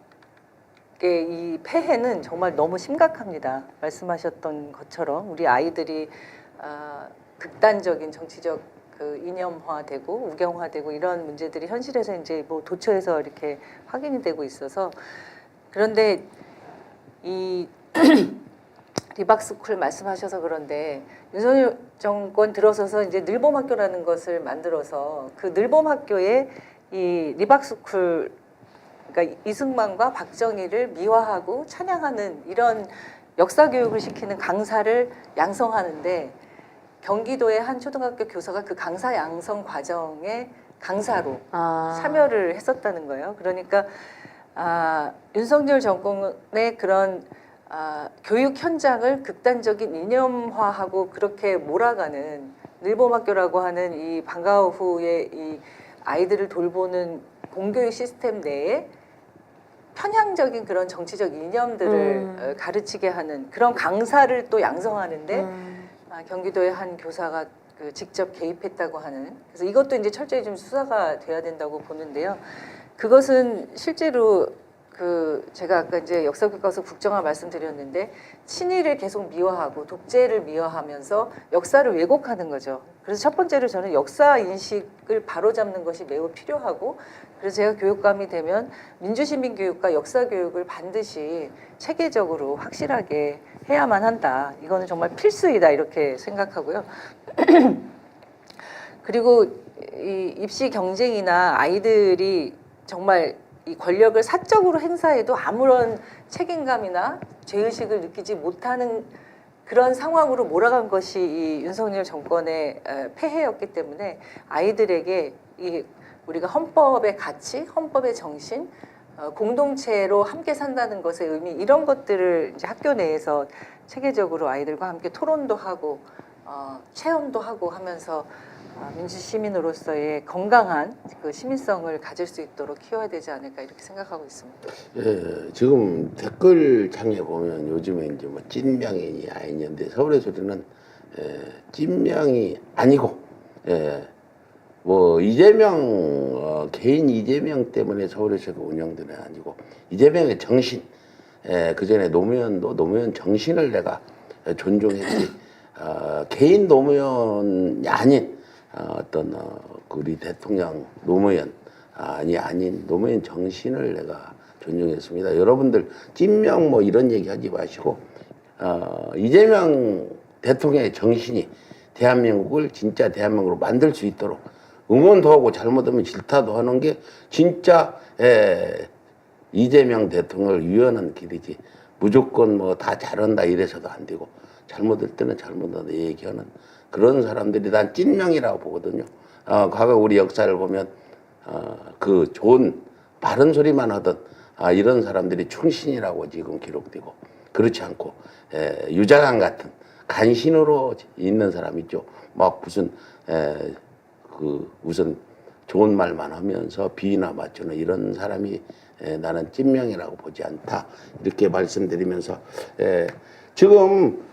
이 폐해는 정말 너무 심각합니다. 말씀하셨던 것처럼 우리 아이들이 극단적인 정치적 그 이념화되고 우경화되고 이런 문제들이 현실에서 이제 뭐 도처에서 이렇게 확인이 되고 있어서 그런데 이 리박스쿨 말씀하셔서 그런데 윤석열 정권 들어서서 이제 늘봄학교라는 것을 만들어서 그 늘봄학교에 이 리박스쿨 그러니까 이승만과 박정희를 미화하고 찬양하는 이런 역사 교육을 시키는 강사를 양성하는데 경기도의 한 초등학교 교사가 그 강사 양성 과정의 강사로 참여를 했었다는 거예요. 그러니까 윤석열 정권의 그런 교육 현장을 극단적인 이념화하고 그렇게 몰아가는 늘봄학교라고 하는 이 방과 후에 이 아이들을 돌보는 공교육 시스템 내에 편향적인 그런 정치적 이념들을 가르치게 하는 그런 강사를 또 양성하는데 경기도의 한 교사가 그 직접 개입했다고 하는, 그래서 이것도 이제 철저히 좀 수사가 돼야 된다고 보는데요. 그것은 실제로 그 제가 아까 이제 역사교과서 국정화 말씀드렸는데 친일을 계속 미화하고 독재를 미화하면서 역사를 왜곡하는 거죠. 그래서 첫 번째로 저는 역사 인식을 바로잡는 것이 매우 필요하고, 그래서 제가 교육감이 되면 민주시민 교육과 역사 교육을 반드시 체계적으로 확실하게 해야만 한다. 이거는 정말 필수이다 이렇게 생각하고요. 그리고 이 입시 경쟁이나 아이들이 정말 이 권력을 사적으로 행사해도 아무런 책임감이나 죄의식을 느끼지 못하는 그런 상황으로 몰아간 것이 이 윤석열 정권의 폐해였기 때문에 아이들에게 이 우리가 헌법의 가치, 헌법의 정신, 공동체로 함께 산다는 것의 의미, 이런 것들을 이제 학교 내에서 체계적으로 아이들과 함께 토론도 하고 체험도 하고 하면서 민주 시민으로서의 건강한 그 시민성을 가질 수 있도록 키워야 되지 않을까 이렇게 생각하고 있습니다. 예, 지금 댓글창에 보면 요즘에 이제 뭐 찐명이 아니냐인데 서울에서는 찐명이 아니고 뭐 이재명 개인 이재명 때문에 서울에서가 운영되는 아니고 이재명의 정신, 그 전에 노무현도 노무현 정신을 내가 존중했지 개인 노무현이 아닌 어떤 우리 대통령 노무현 아닌 노무현 정신을 내가 존중했습니다. 여러분들 찐명 뭐 이런 얘기 하지 마시고 이재명 대통령의 정신이 대한민국을 진짜 대한민국으로 만들 수 있도록 응원도 하고 잘못하면 질타도 하는 게 진짜 이재명 대통령을 위하는 길이지 무조건 뭐 다 잘한다 이래서도 안 되고 잘못할 때는 잘못한다 얘기하는 그런 사람들이 난 찐명이라고 보거든요. 과거 우리 역사를 보면 그 좋은 바른 소리만 하던 이런 사람들이 충신이라고 지금 기록되고 그렇지 않고 유자강 같은 간신으로 있는 사람 있죠. 막 무슨 그 우선 좋은 말만 하면서 비나 맞추는 이런 사람이 나는 찐명이라고 보지 않다 이렇게 말씀드리면서 지금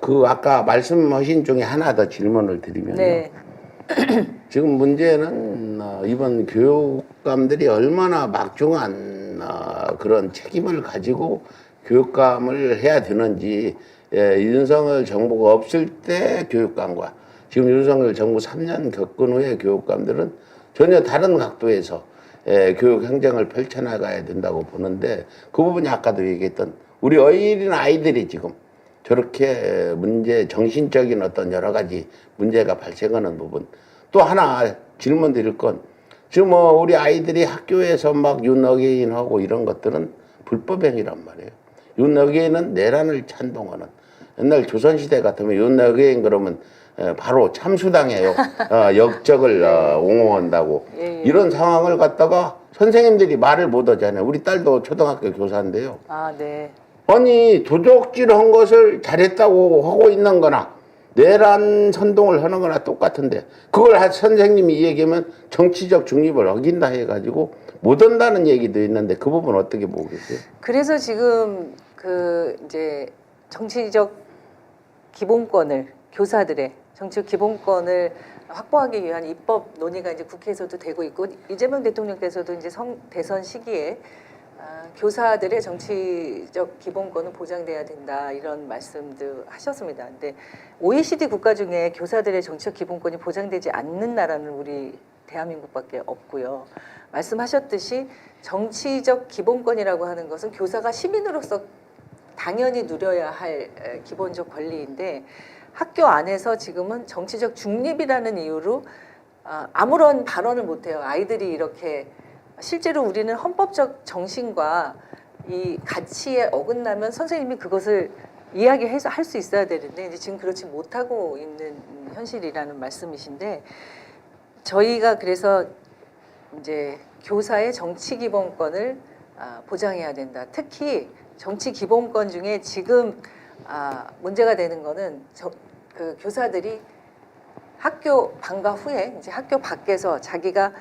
그 아까 말씀하신 중에 하나 더 질문을 드리면요. 네. 지금 문제는 이번 교육감들이 얼마나 막중한 그런 책임을 가지고 교육감을 해야 되는지 윤석열 정부가 없을 때 교육감과 지금 윤석열 정부 3년 겪은 후에 교육감들은 전혀 다른 각도에서 교육 행정을 펼쳐나가야 된다고 보는데 그 부분이 아까도 얘기했던 우리 어린 아이들이 지금 저렇게 문제 정신적인 어떤 여러 가지 문제가 발생하는 부분 또 하나 질문 드릴 건 지금 뭐 우리 아이들이 학교에서 막 윤어게인하고 이런 것들은 불법행위란 말이에요. 윤어게인은 내란을 찬동하는 옛날 조선시대 같으면 윤어게인 그러면 바로 참수당해요. 역적을 옹호한다고 이런 상황을 갖다가 선생님들이 말을 못 하잖아요. 우리 딸도 초등학교 교사인데요. 네. 아니 도적질한 것을 잘했다고 하고 있는 거나 내란 선동을 하는 거나 똑같은데 그걸 선생님이 얘기하면 정치적 중립을 어긴다 해가지고 못 한다는 얘기도 있는데 그 부분 어떻게 보고 계세요? 그래서 지금 그 이제 정치적 기본권을 교사들의 정치적 기본권을 확보하기 위한 입법 논의가 이제 국회에서도 되고 있고 이재명 대통령께서도 이제 대선 시기에 교사들의 정치적 기본권은 보장돼야 된다 이런 말씀도 하셨습니다. 근데 OECD 국가 중에 교사들의 정치적 기본권이 보장되지 않는 나라는 우리 대한민국밖에 없고요. 말씀하셨듯이 정치적 기본권이라고 하는 것은 교사가 시민으로서 당연히 누려야 할 기본적 권리인데 학교 안에서 지금은 정치적 중립이라는 이유로 아무런 발언을 못해요. 아이들이 이렇게 실제로 우리는 헌법적 정신과 이 가치에 어긋나면 선생님이 그것을 이야기해서 할 수 있어야 되는데 이제 지금 그렇지 못하고 있는 현실이라는 말씀이신데 저희가 그래서 이제 교사의 정치 기본권을 보장해야 된다. 특히 정치 기본권 중에 지금 문제가 되는 거는 그 교사들이 학교 방과 후에 이제 학교 밖에서 자기가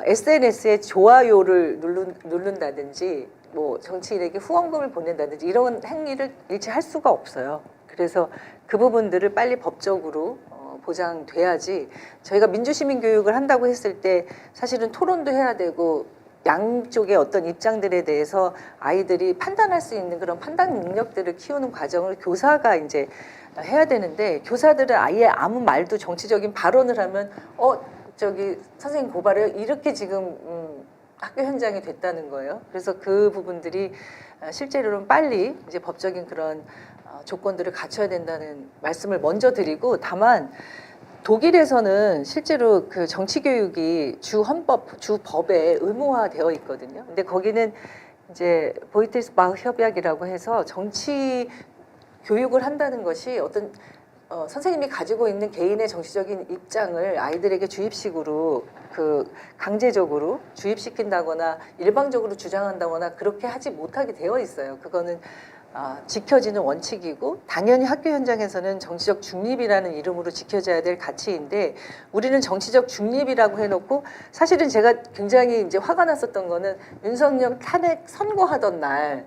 SNS에 좋아요를 누른다든지 뭐 정치인에게 후원금을 보낸다든지 이런 행위를 일체 할 수가 없어요. 그래서 그 부분들을 빨리 법적으로 보장돼야지. 저희가 민주시민 교육을 한다고 했을 때 사실은 토론도 해야 되고 양쪽의 어떤 입장들에 대해서 아이들이 판단할 수 있는 그런 판단 능력들을 키우는 과정을 교사가 이제 해야 되는데, 교사들은 아예 아무 말도 정치적인 발언을 하면 저기 선생님 고발해요, 이렇게 지금 학교 현장이 됐다는 거예요. 그래서 그 부분들이 실제로는 빨리 이제 법적인 그런 조건들을 갖춰야 된다는 말씀을 먼저 드리고, 다만 독일에서는 실제로 그 정치 교육이 주 헌법, 주 법에 의무화되어 있거든요. 근데 거기는 이제 보이텔스바흐 협약이라고 해서 정치 교육을 한다는 것이 어떤 선생님이 가지고 있는 개인의 정치적인 입장을 아이들에게 주입식으로 강제적으로 주입시킨다거나 일방적으로 주장한다거나 그렇게 하지 못하게 되어 있어요. 그거는 지켜지는 원칙이고, 당연히 학교 현장에서는 정치적 중립이라는 이름으로 지켜져야 될 가치인데, 우리는 정치적 중립이라고 해놓고, 사실은 제가 굉장히 이제 화가 났었던 거는 윤석열 탄핵 선고하던 날,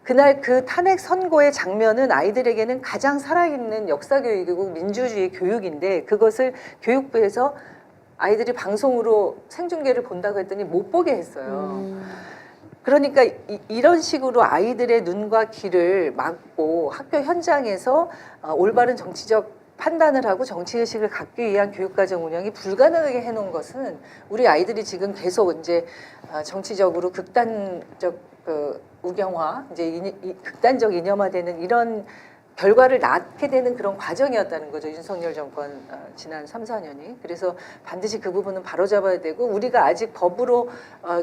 그날 그 탄핵 선고의 장면은 아이들에게는 가장 살아있는 역사 교육이고 민주주의 교육인데, 그것을 교육부에서 아이들이 방송으로 생중계를 본다고 했더니 못 보게 했어요. 그러니까 이런 식으로 아이들의 눈과 귀를 막고 학교 현장에서 올바른 정치적 판단을 하고 정치의식을 갖기 위한 교육과정 운영이 불가능하게 해놓은 것은, 우리 아이들이 지금 계속 이제 정치적으로 극단적 우경화, 이제 극단적 이념화되는 이런 결과를 낳게 되는 그런 과정이었다는 거죠. 윤석열 정권 지난 3, 4년이. 그래서 반드시 그 부분은 바로잡아야 되고, 우리가 아직 법으로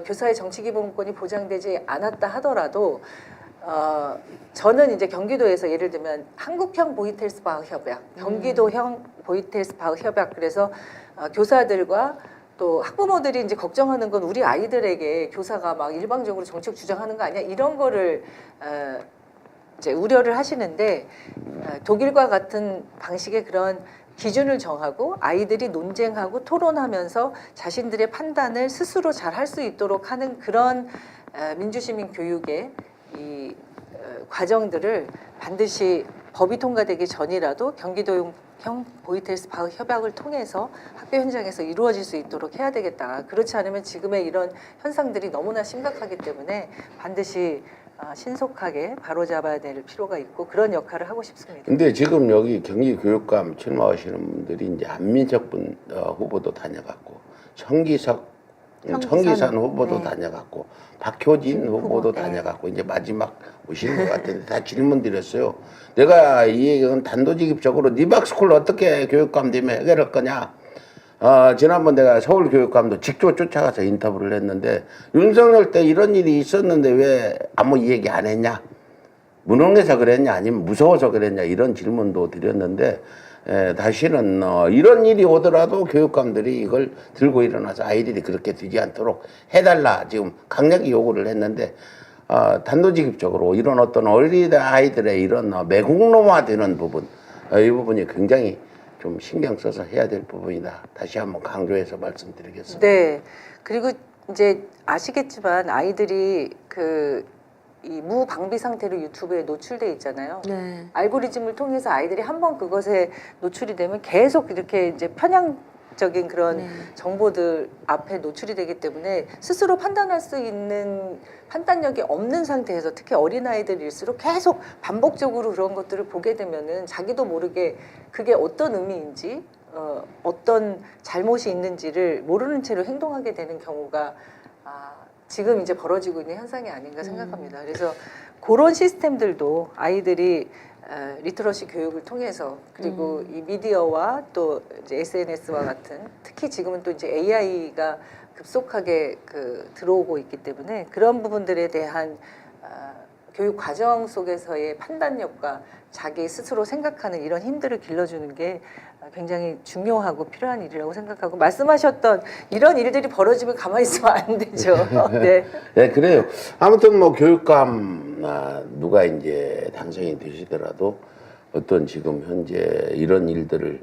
교사의 정치기본권이 보장되지 않았다 하더라도 저는 이제 경기도에서 예를 들면 한국형 보이텔스바흐 협약, 경기도형 보이텔스바흐 협약, 그래서 교사들과 또 학부모들이 이제 걱정하는 건 우리 아이들에게 교사가 막 일방적으로 정책 주장하는 거 아니야, 이런 거를 이제 우려를 하시는데, 독일과 같은 방식의 그런 기준을 정하고 아이들이 논쟁하고 토론하면서 자신들의 판단을 스스로 잘 할 수 있도록 하는 그런 민주시민 교육의 이 과정들을 반드시 법이 통과되기 전이라도 경기도형 보이텔스바흐 협약을 통해서 학교 현장에서 이루어질 수 있도록 해야 되겠다. 그렇지 않으면 지금의 이런 현상들이 너무나 심각하기 때문에 반드시 신속하게 바로잡아야 될 필요가 있고, 그런 역할을 하고 싶습니다. 근데 지금 여기 경기교육감 출마하시는 분들이 이제 안민석 후보도 다녀갔고, 청기산 후보도 네. 다녀갔고, 박효진 후보도 네. 다녀갔고, 이제 마지막 오시는 것 같은데 다 질문 드렸어요. 내가 이 얘기는 단도직입적으로 니박스쿨 어떻게 교육감 되면 해결할 거냐. 지난번 내가 서울교육감도 직접 쫓아가서 인터뷰를 했는데, 윤석열 때 이런 일이 있었는데 왜 아무 얘기 안 했냐, 무능해서 그랬냐 아니면 무서워서 그랬냐, 이런 질문도 드렸는데, 다시는 이런 일이 오더라도 교육감들이 이걸 들고 일어나서 아이들이 그렇게 되지 않도록 해달라 지금 강력히 요구를 했는데, 단도직입적으로 이런 어떤 어린 아이들의 이런 매국노화되는 부분, 이 부분이 굉장히 좀 신경 써서 해야 될 부분이다. 다시 한번 강조해서 말씀드리겠습니다. 네. 그리고 이제 아시겠지만 아이들이 이 무방비 상태로 유튜브에 노출돼 있잖아요. 네. 알고리즘을 통해서 아이들이 한번 그것에 노출이 되면 계속 이렇게 이제 편향적인 그런 네. 정보들 앞에 노출이 되기 때문에 스스로 판단할 수 있는 판단력이 없는 상태에서, 특히 어린아이들일수록 계속 반복적으로 그런 것들을 보게 되면은 자기도 모르게 그게 어떤 의미인지 어떤 잘못이 있는지를 모르는 채로 행동하게 되는 경우가 지금 이제 벌어지고 있는 현상이 아닌가 생각합니다. 그래서 그런 시스템들도 아이들이 리터러시 교육을 통해서, 그리고 이 미디어와 또 이제 SNS와 같은, 특히 지금은 또 이제 AI가 급속하게 들어오고 있기 때문에 그런 부분들에 대한 교육 과정 속에서의 판단력과 자기 스스로 생각하는 이런 힘들을 길러주는 게 굉장히 중요하고 필요한 일이라고 생각하고, 말씀하셨던 이런 일들이 벌어지면 가만히 있으면 안 되죠. 네. 네, 그래요. 아무튼 뭐 교육감 누가 이제 당선이 되시더라도 어떤 지금 현재 이런 일들을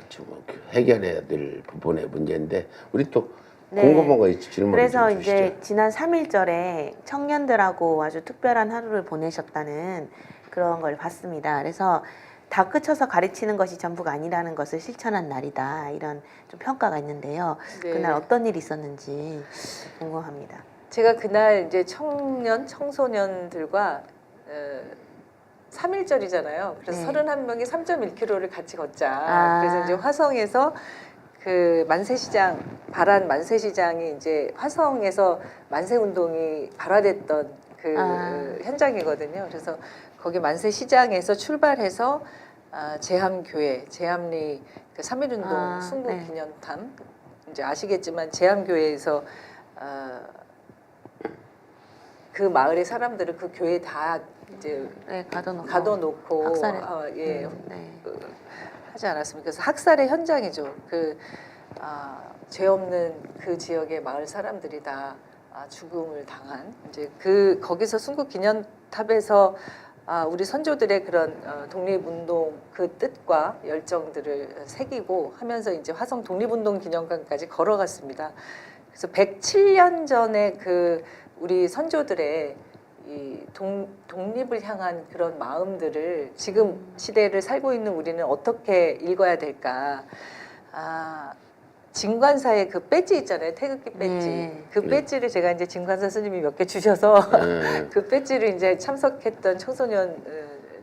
좀 해결해야 될 부분의 문제인데, 우리 또 네. 궁금한 거 있지 질문 그래서 좀 주시죠. 이제 지난 3.1절에 청년들하고 아주 특별한 하루를 보내셨다는 그런 걸 봤습니다. 그래서 다그쳐서 가르치는 것이 전부가 아니라는 것을 실천한 날이다. 이런 좀 평가가 있는데요. 네. 그날 어떤 일이 있었는지 궁금합니다. 제가 그날 이제 청소년들과 3.1절이잖아요. 그래서 네. 31명이 3.1km를 같이 걷자. 아. 그래서 이제 화성에서 그 만세시장, 발안 만세시장이 이제 화성에서 만세운동이 발화됐던 그 현장이거든요. 그래서 거기 만세시장에서 출발해서 제함교회, 제함리 그 3.1운동 순국 네. 기념탑, 이제 아시겠지만 제함교회에서 그 마을의 사람들을 그 교회 다 이제 네, 가둬놓고 학살을 예, 네. 하지 않았습니까? 그래서 학살의 현장이죠. 죄 없는 그 지역의 마을 사람들이 다 죽음을 당한 이제 거기서 순국 기념탑에서 우리 선조들의 그런 독립운동 그 뜻과 열정들을 새기고 하면서 이제 화성 독립운동 기념관까지 걸어갔습니다. 그래서 107년 전에 그 우리 선조들의 이 독립을 향한 그런 마음들을 지금 시대를 살고 있는 우리는 어떻게 읽어야 될까? 진관사의 그 배지 있잖아요, 태극기 배지. 네. 그 배지를 제가 이제 진관사 스님이 몇 개 주셔서 그 배지를 이제 참석했던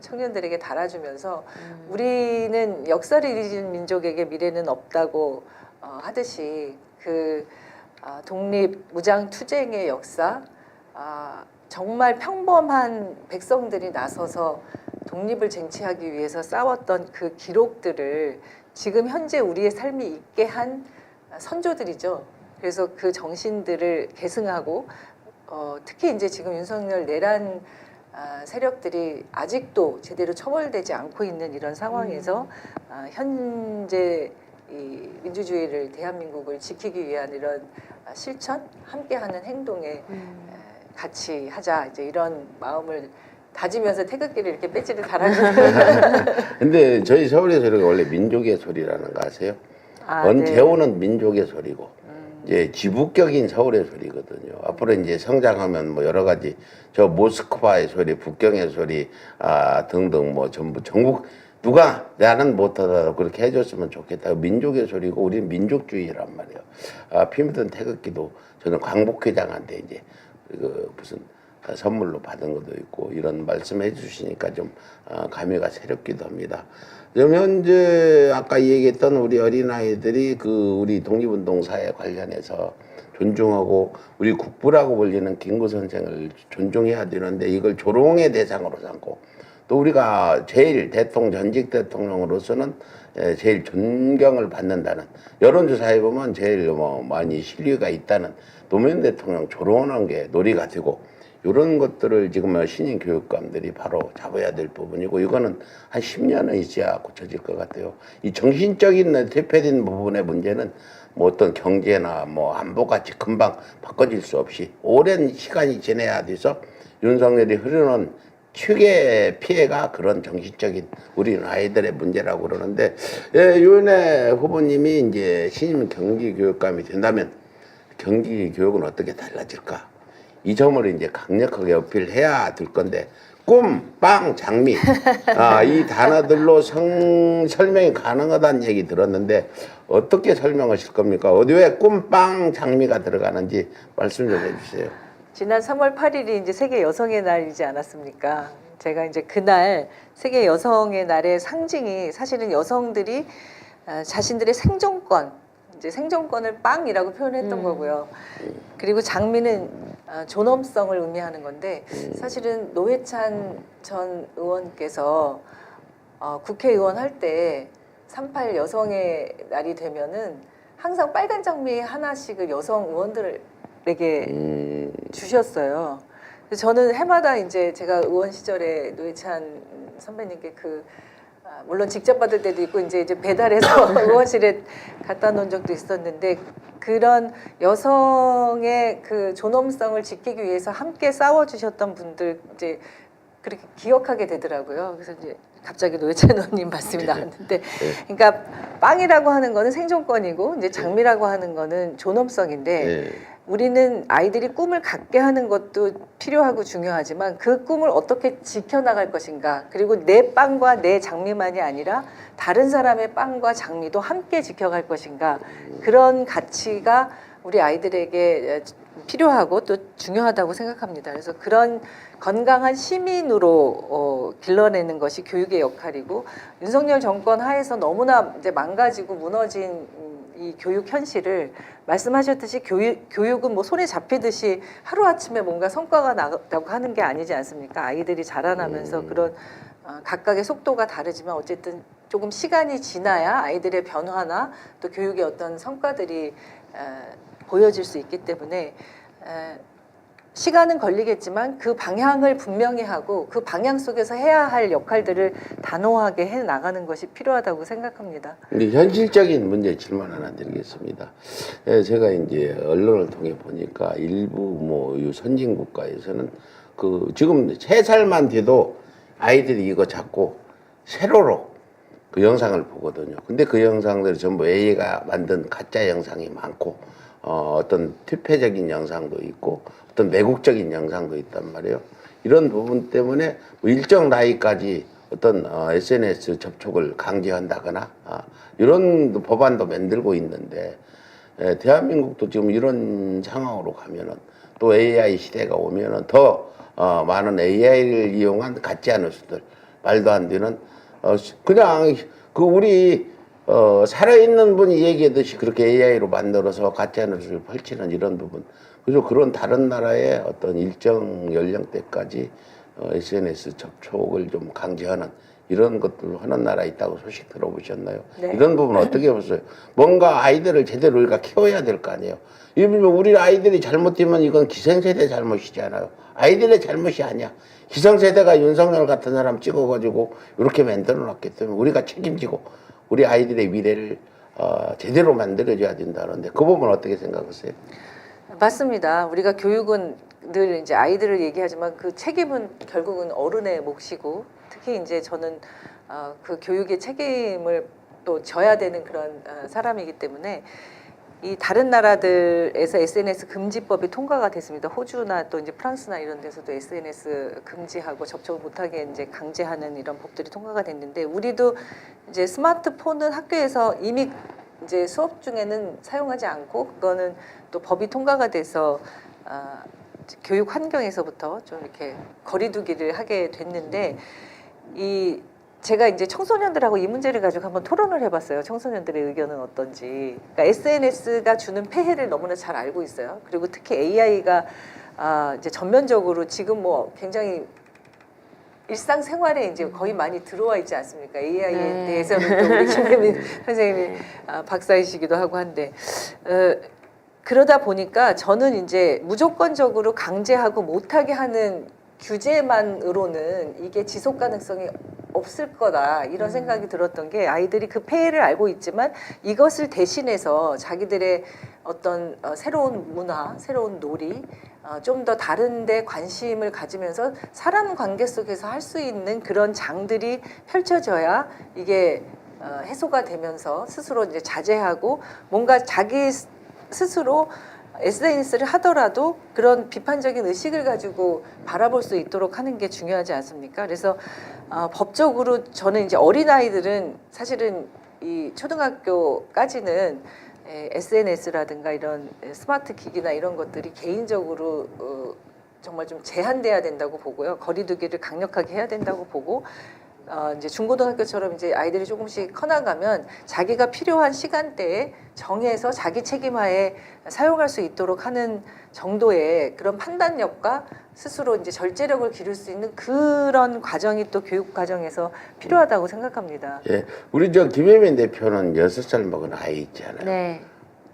청년들에게 달아주면서 우리는 역사를 잊은 민족에게 미래는 없다고 하듯이 독립 무장 투쟁의 역사, 정말 평범한 백성들이 나서서 독립을 쟁취하기 위해서 싸웠던 그 기록들을 지금 현재 우리의 삶이 있게 한 선조들이죠. 그래서 그 정신들을 계승하고 특히 이제 지금 윤석열 내란 세력들이 아직도 제대로 처벌되지 않고 있는 이런 상황에서 현재 이 민주주의를 대한민국을 지키기 위한 이런 실천, 함께하는 행동에 같이 하자 이제 이런 마음을 다지면서 태극기를 이렇게 배지를 달아주는. 근데 저희 서울의 소리가 원래 민족의 소리라는 거 아세요? 네. 언제오는 민족의 소리고 이제 지북적인 서울의 소리거든요. 앞으로 이제 성장하면 뭐 여러 가지 저 모스크바의 소리, 북경의 소리 등등 뭐 전부 전국 누가 나는 못하다 그렇게 해줬으면 좋겠다. 민족의 소리고 우리는 민족주의란 말이에요. 피 묻은 태극기도 저는 광복회장한테 이제 무슨 선물로 받은 것도 있고 이런 말씀해 주시니까 좀 감회가 새롭기도 합니다. 지금 현재 아까 얘기했던 우리 어린아이들이 우리 독립운동사에 관련해서 존중하고 우리 국부라고 불리는 김구 선생을 존중해야 되는데 이걸 조롱의 대상으로 삼고 또 우리가 제일 전직 대통령으로서는 제일 존경을 받는다는 여론조사에 보면 제일 많이 신뢰가 있다는 노무현 대통령 조롱하는 게 놀이가 되고 이런 것들을 지금 신임 교육감들이 바로 잡아야 될 부분이고 이거는 한 10년은 있어야 고쳐질 것 같아요. 이 정신적인 퇴폐된 부분의 문제는 뭐 어떤 경제나 뭐 안보같이 금방 바꿔질 수 없이 오랜 시간이 지나야 돼서 윤석열이 흐르는 최대 피해가 그런 정신적인 우리 아이들의 문제라고 그러는데 윤회 후보님이 이제 신임 경기교육감이 된다면 경기교육은 어떻게 달라질까? 이 점을 이제 강력하게 어필해야 될 건데 꿈, 빵, 장미 이 단어들로 설명이 가능하다는 얘기 들었는데 어떻게 설명하실 겁니까? 어디에 꿈, 빵, 장미가 들어가는지 말씀 좀 해주세요. 지난 3월 8일이 이제 세계 여성의 날이지 않았습니까? 제가 이제 그날 세계 여성의 날의 상징이 사실은 여성들이 자신들의 생존권을 빵이라고 표현했던 거고요. 그리고 장미는 존엄성을 의미하는 건데 사실은 노회찬 전 의원께서 국회의원 할 때 3.8 여성의 날이 되면은 항상 빨간 장미 하나씩을 여성 의원들에게 주셨어요. 그래서 저는 해마다 이제 제가 의원 시절에 노회찬 선배님께 물론 직접 받을 때도 있고 이제 배달해서 의원실에 갖다 놓은 적도 있었는데 그런 여성의 그 존엄성을 지키기 위해서 함께 싸워주셨던 분들 이제 그렇게 기억하게 되더라고요. 그래서 이제 갑자기 노회찬 의원님 말씀이 나왔는데, 그러니까 빵이라고 하는 거는 생존권이고 이제 장미라고 하는 거는 존엄성인데. 네. 우리는 아이들이 꿈을 갖게 하는 것도 필요하고 중요하지만 그 꿈을 어떻게 지켜나갈 것인가, 그리고 내 빵과 내 장미만이 아니라 다른 사람의 빵과 장미도 함께 지켜갈 것인가, 그런 가치가 우리 아이들에게 필요하고 또 중요하다고 생각합니다. 그래서 그런 건강한 시민으로 길러내는 것이 교육의 역할이고, 윤석열 정권 하에서 너무나 이제 망가지고 무너진 이 교육 현실을 말씀하셨듯이 교육은 뭐 손에 잡히듯이 하루아침에 뭔가 성과가 나다고 하는 게 아니지 않습니까? 아이들이 자라나면서 그런 각각의 속도가 다르지만 어쨌든 조금 시간이 지나야 아이들의 변화나 또 교육의 어떤 성과들이 보여질 수 있기 때문에 시간은 걸리겠지만 그 방향을 분명히 하고 그 방향 속에서 해야 할 역할들을 단호하게 해 나가는 것이 필요하다고 생각합니다. 근데 현실적인 문제 질문 하나 드리겠습니다. 제가 이제 언론을 통해 보니까 일부 뭐 선진 국가에서는 그 지금 3살만 돼도 아이들이 이거 자꾸 세로로 그 영상을 보거든요. 근데 그 영상들이 전부 AI가 만든 가짜 영상이 많고 어떤 퇴폐적인 영상도 있고 어떤 매국적인 영상도 있단 말이에요. 이런 부분 때문에 뭐 일정 나이까지 어떤 SNS 접촉을 강제한다거나 이런 법안도 만들고 있는데 대한민국도 지금 이런 상황으로 가면은 또 AI 시대가 오면은 더 많은 AI를 이용한 가짜 뉴스들, 말도 안 되는 그냥 그 우리 살아있는 분이 얘기하듯이 그렇게 AI로 만들어서 가짜 뉴스를 펼치는 이런 부분. 그래서 그런 다른 나라의 어떤 일정 연령대까지 SNS 접촉을 좀 강제하는 이런 것들을 하는 나라 있다고 소식 들어보셨나요? 네. 이런 부분 어떻게 보세요? 뭔가 아이들을 제대로 우리가 키워야 될 거 아니에요? 일부러 우리 아이들이 잘못되면 이건 기성세대 잘못이잖아요. 아이들의 잘못이 아니야. 기성세대가 윤석열 같은 사람 찍어가지고 이렇게 만들어놨기 때문에 우리가 책임지고 우리 아이들의 미래를 제대로 만들어줘야 된다는데 그 부분 어떻게 생각하세요? 맞습니다. 우리가 교육은 늘 이제 아이들을 얘기하지만 그 책임은 결국은 어른의 몫이고, 특히 이제 저는 그 교육의 책임을 또 져야 되는 그런 사람이기 때문에 이 다른 나라들에서 SNS 금지법이 통과가 됐습니다. 호주나 또 이제 프랑스나 이런 데서도 SNS 금지하고 접촉을 못하게 이제 강제하는 이런 법들이 통과가 됐는데, 우리도 이제 스마트폰은 학교에서 이미 이제 수업 중에는 사용하지 않고 그거는 또 법이 통과가 돼서 교육 환경에서부터 좀 이렇게 거리두기를 하게 됐는데, 이 제가 이제 청소년들하고 이 문제를 가지고 한번 토론을 해봤어요. 청소년들의 의견은 어떤지. 그러니까 SNS가 주는 폐해를 너무나 잘 알고 있어요. 그리고 특히 AI가 이제 전면적으로 지금 뭐 굉장히 일상생활에 이제 거의 많이 들어와 있지 않습니까? AI에 대해서는 또 우리 김혜민 선생님이 박사이시기도 하고 한데, 그러다 보니까 저는 이제 무조건적으로 강제하고 못하게 하는 규제만으로는 이게 지속 가능성이 없을 거다, 이런 생각이 들었던 게, 아이들이 그 폐해를 알고 있지만 이것을 대신해서 자기들의 어떤 새로운 문화, 새로운 놀이, 좀 더 다른 데 관심을 가지면서 사람 관계 속에서 할 수 있는 그런 장들이 펼쳐져야 이게 해소가 되면서 스스로 이제 자제하고 뭔가 자기 스스로 SNS를 하더라도 그런 비판적인 의식을 가지고 바라볼 수 있도록 하는 게 중요하지 않습니까? 그래서 법적으로 저는 이제 어린아이들은 사실은 이 초등학교까지는 SNS라든가 이런 스마트 기기나 이런 것들이 개인적으로 정말 좀 제한돼야 된다고 보고요. 거리두기를 강력하게 해야 된다고 보고, 이제 중고등학교처럼 이제 아이들이 조금씩 커나가면 자기가 필요한 시간대에 정해서 자기 책임하에 사용할 수 있도록 하는 정도의 그런 판단력과 스스로 이제 절제력을 기를 수 있는 그런 과정이 또 교육 과정에서 필요하다고 생각합니다. 예, 우리 저 김혜민 대표는 6살 먹은 아이 있잖아요. 네.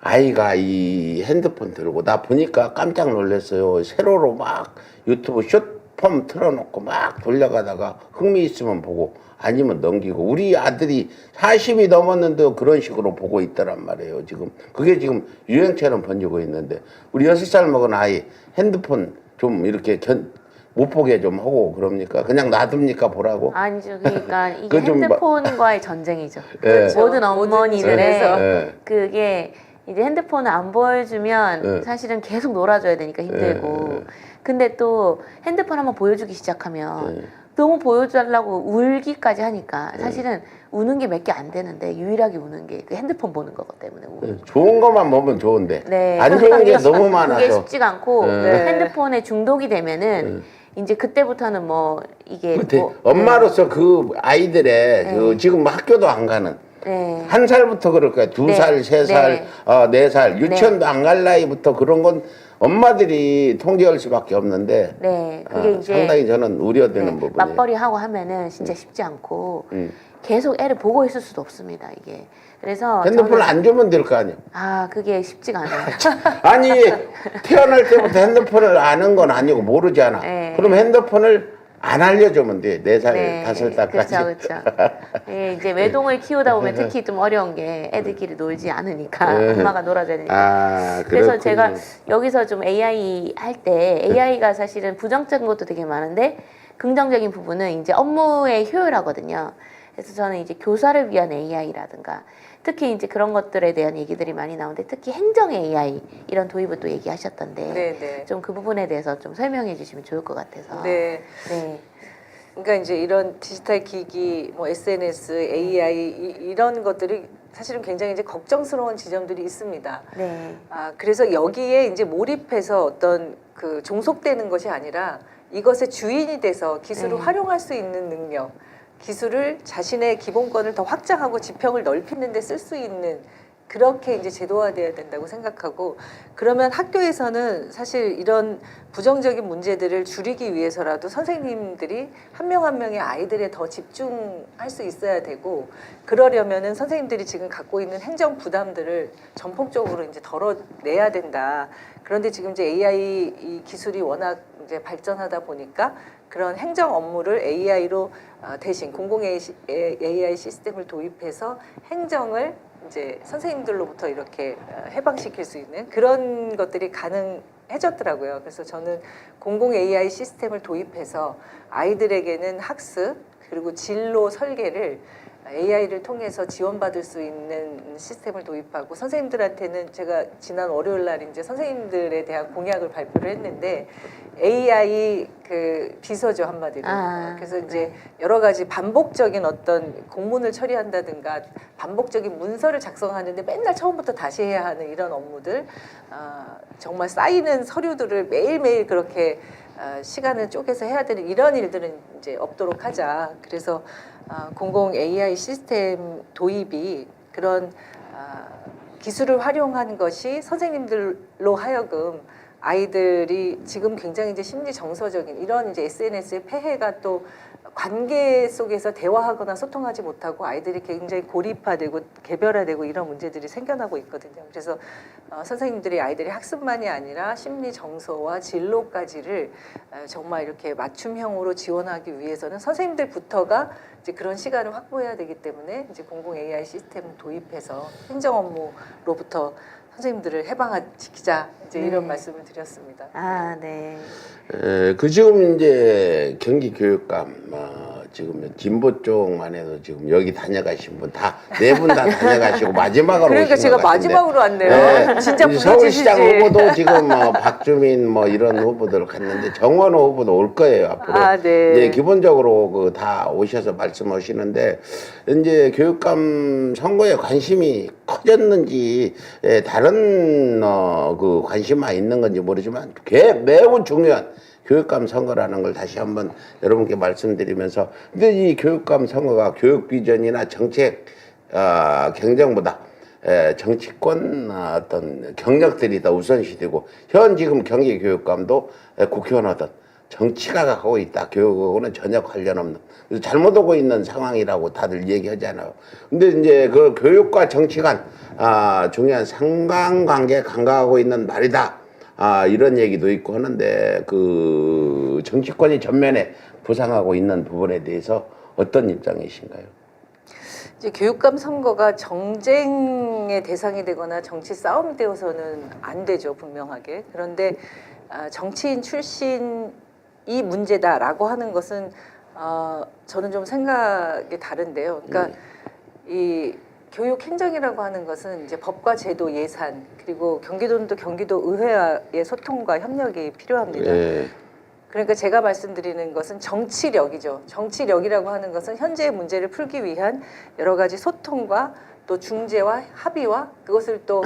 아이가 이 핸드폰 들고 나 보니까 깜짝 놀랐어요. 세로로 막 유튜브 숏폼 틀어놓고 막 돌려가다가 흥미 있으면 보고 아니면 넘기고, 우리 아들이 40이 넘었는데 그런 식으로 보고 있더란 말이에요. 지금 그게 지금 유행처럼 번지고 있는데 우리 6살 먹은 아이 핸드폰 좀 이렇게 못 보게 좀 하고 그럽니까? 그냥 놔둡니까 보라고? 아니죠. 그러니까 이게 그건 좀 핸드폰과의 전쟁이죠. 예. 모든 어머니들의 집에서. 예. 그게 이제 핸드폰을 안 보여주면 네. 사실은 계속 놀아줘야 되니까 힘들고 네. 근데 또 핸드폰 한번 보여주기 시작하면 네. 너무 보여달라고 울기까지 하니까 사실은 우는 게 몇 개 안 되는데 유일하게 우는 게 그 핸드폰 보는 거기 때문에 예. 좋은 것만 보면 좋은데 네. 안 좋은 게 너무 그게 많아서 쉽지가 않고 네. 핸드폰에 중독이 되면은 이제 그때부터는 뭐 이게 근데 뭐 엄마로서 그 아이들의 네. 그 지금 학교도 안 가는 네. 1살부터 그럴 거야. 2살, 네. 3살, 네. 4살 유치원도 안 갈 나이부터 그런 건 엄마들이 통제할 수밖에 없는데 네, 그게 이제 상당히 저는 우려되는 부분이에요. 맞벌이 하고 하면은 진짜 쉽지 않고 계속 애를 보고 있을 수도 없습니다. 이게 그래서 핸드폰을 저는- 안 주면 될 거 아니에요. 그게 쉽지가 않아요. 아니 태어날 때부터 핸드폰을 아는 건 아니고 모르잖아. 네. 그럼 핸드폰을 안 알려주면 돼. 4살, 5살까지. 그렇죠. 예, 이제 외동을 키우다 보면 특히 좀 어려운 게 애들끼리 놀지 않으니까 네. 엄마가 놀아줘야 되니까. 그래서 그렇군요. 제가 여기서 좀 AI 할 때 AI가 사실은 부정적인 것도 되게 많은데 긍정적인 부분은 이제 업무의 효율하거든요. 그래서 저는 이제 교사를 위한 AI라든가 특히 이제 그런 것들에 대한 얘기들이 많이 나오는데 특히 행정 AI 이런 도입을 또 얘기하셨던데 네. 좀 그 부분에 대해서 좀 설명해 주시면 좋을 것 같아서. 네. 네. 그러니까 이제 이런 디지털 기기, 뭐 SNS, AI 이런 것들이 사실은 굉장히 이제 걱정스러운 지점들이 있습니다. 네. 그래서 여기에 이제 몰입해서 어떤 그 종속되는 것이 아니라 이것의 주인이 돼서 기술을 네. 활용할 수 있는 능력, 기술을 자신의 기본권을 더 확장하고 지평을 넓히는 데 쓸 수 있는 그렇게 이제 제도화돼야 된다고 생각하고 그러면 학교에서는 사실 이런 부정적인 문제들을 줄이기 위해서라도 선생님들이 한 명 한 명의 아이들에 더 집중할 수 있어야 되고 그러려면은 선생님들이 지금 갖고 있는 행정 부담들을 전폭적으로 이제 덜어내야 된다. 그런데 지금 이제 AI 이 기술이 워낙 이제 발전하다 보니까 그런 행정 업무를 AI로 대신 공공 AI 시스템을 도입해서 행정을 이제 선생님들로부터 이렇게 해방시킬 수 있는 그런 것들이 가능해졌더라고요. 그래서 저는 공공 AI 시스템을 도입해서 아이들에게는 학습 그리고 진로 설계를 AI를 통해서 지원받을 수 있는 시스템을 도입하고 선생님들한테는 제가 지난 월요일 날 이제 선생님들에 대한 공약을 발표를 했는데 AI 그 비서죠 한마디로. 그래서 이제 여러 가지 반복적인 어떤 공문을 처리한다든가 반복적인 문서를 작성하는데 맨날 처음부터 다시 해야 하는 이런 업무들 정말 쌓이는 서류들을 매일매일 그렇게 시간을 쪼개서 해야 되는 이런 일들은 이제 없도록 하자. 그래서 공공 AI 시스템 도입이 그런 기술을 활용하는 것이 선생님들로 하여금 아이들이 지금 굉장히 이제 심리 정서적인 이런 이제 SNS의 폐해가 또 관계 속에서 대화하거나 소통하지 못하고 아이들이 굉장히 고립화되고 개별화되고 이런 문제들이 생겨나고 있거든요. 그래서 선생님들이 아이들이 학습만이 아니라 심리 정서와 진로까지를 정말 이렇게 맞춤형으로 지원하기 위해서는 선생님들부터가 이제 그런 시간을 확보해야 되기 때문에 이제 공공 AI 시스템 도입해서 행정 업무로부터 선생님들을 해방시키자 이제 이런 말씀을 드렸습니다. 네. 그 지금 이제 경기교육감 지금 진보 쪽만 해도 지금 여기 다녀가신 분 다 네 분 다 다녀가시고 마지막으로 그러니까 오신 제가 것 같은데. 마지막으로 왔네요. 네. 진짜 이제 서울시장 부르짖으시지. 후보도 지금 박주민 이런 후보들 갔는데 정원호 후보도 올 거예요 앞으로. 네. 이제 기본적으로 그 다 오셔서 말씀하시는데 이제 교육감 선거에 관심이 커졌는지 다른 그 관심만 있는 건지 모르지만 매우 중요한 교육감 선거라는 걸 다시 한번 여러분께 말씀드리면서 근데 이 교육감 선거가 교육 비전이나 정책 경쟁보다 정치권 어떤 경력들이 더 우선시되고 현 지금 경기교육감도 국회의원하던 정치가 가고 있다. 교육하고는 전혀 관련 없는 그래서 잘못 오고 있는 상황이라고 다들 얘기하잖아요. 근데 이제 그 교육과 정치 간 중요한 상관관계 강화하고 있는 말이다. 이런 얘기도 있고 하는데 그 정치권이 전면에 부상하고 있는 부분에 대해서 어떤 입장이신가요? 이제 교육감 선거가 정쟁의 대상이 되거나 정치 싸움이 되어서는 안 되죠 분명하게. 그런데 정치인 출신의 이 문제다라고 하는 것은 저는 좀 생각이 다른데요. 그러니까 이 교육 행정이라고 하는 것은 이제 법과 제도, 예산 그리고 경기도는 또 경기도 의회와의 소통과 협력이 필요합니다. 예. 그러니까 제가 말씀드리는 것은 정치력이죠. 정치력이라고 하는 것은 현재의 문제를 풀기 위한 여러 가지 소통과 또 중재와 합의와 그것을 또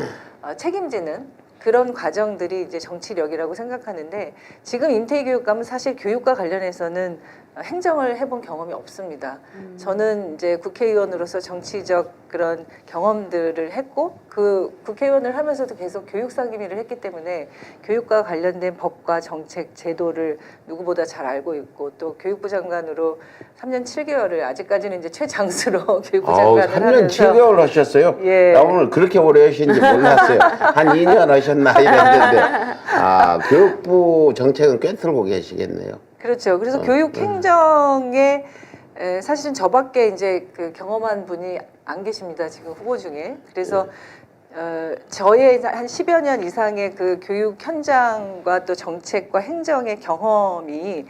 책임지는 그런 과정들이 이제 정치력이라고 생각하는데 지금 인테이교육감은 사실 교육과 관련해서는 행정을 해본 경험이 없습니다. 저는 이제 국회의원으로서 정치적 그런 경험들을 했고 그 국회의원을 하면서도 계속 교육 상임위를 했기 때문에 교육과 관련된 법과 정책, 제도를 누구보다 잘 알고 있고 또 교육부 장관으로 3년 7개월을 아직까지는 이제 최장수로 교육부 장관을 3년 하면서 7개월 하셨어요? 예. 나 오늘 그렇게 오래 하신지 몰랐어요. 한 2년 하셨나 이랬는데 교육부 정책은 꿰뚫고 계시겠네요. 그렇죠. 그래서 교육 행정에 사실은 저밖에 이제 그 경험한 분이 안 계십니다. 지금 후보 중에. 그래서 저의 한 10여 년 이상의 그 교육 현장과 또 정책과 행정의 경험이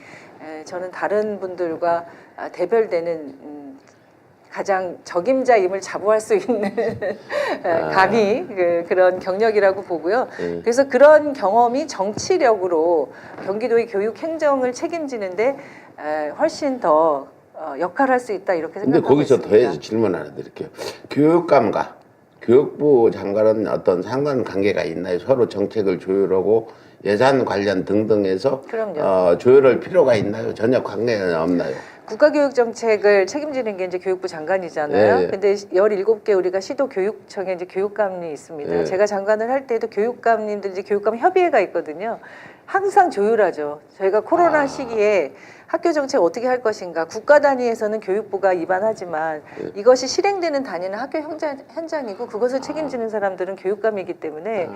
저는 다른 분들과 대별되는 가장 적임자임을 자부할 수 있는 감히 그런 경력이라고 보고요. 그래서 그런 경험이 정치력으로 경기도의 교육 행정을 책임지는데 훨씬 더 역할할 수 있다 이렇게 근데 생각하고 거기서 있습니다. 더해서 질문 하나 드릴게요. 교육감과 교육부 장관은 어떤 상관관계가 있나요? 서로 정책을 조율하고 예산 관련 등등해서 그럼요. 조율할 필요가 있나요? 전혀 관계는 없나요? 국가교육정책을 책임지는 게 이제 교육부 장관이잖아요. 예. 근데 17개 우리가 시도교육청에 이제 교육감이 있습니다. 예. 제가 장관을 할 때도 교육감님들 이제 교육감 협의회가 있거든요. 항상 조율하죠. 저희가 코로나 시기에 학교 정책 어떻게 할 것인가. 국가 단위에서는 교육부가 입안하지만 이것이 실행되는 단위는 학교 현장이고 그것을 책임지는 사람들은 교육감이기 때문에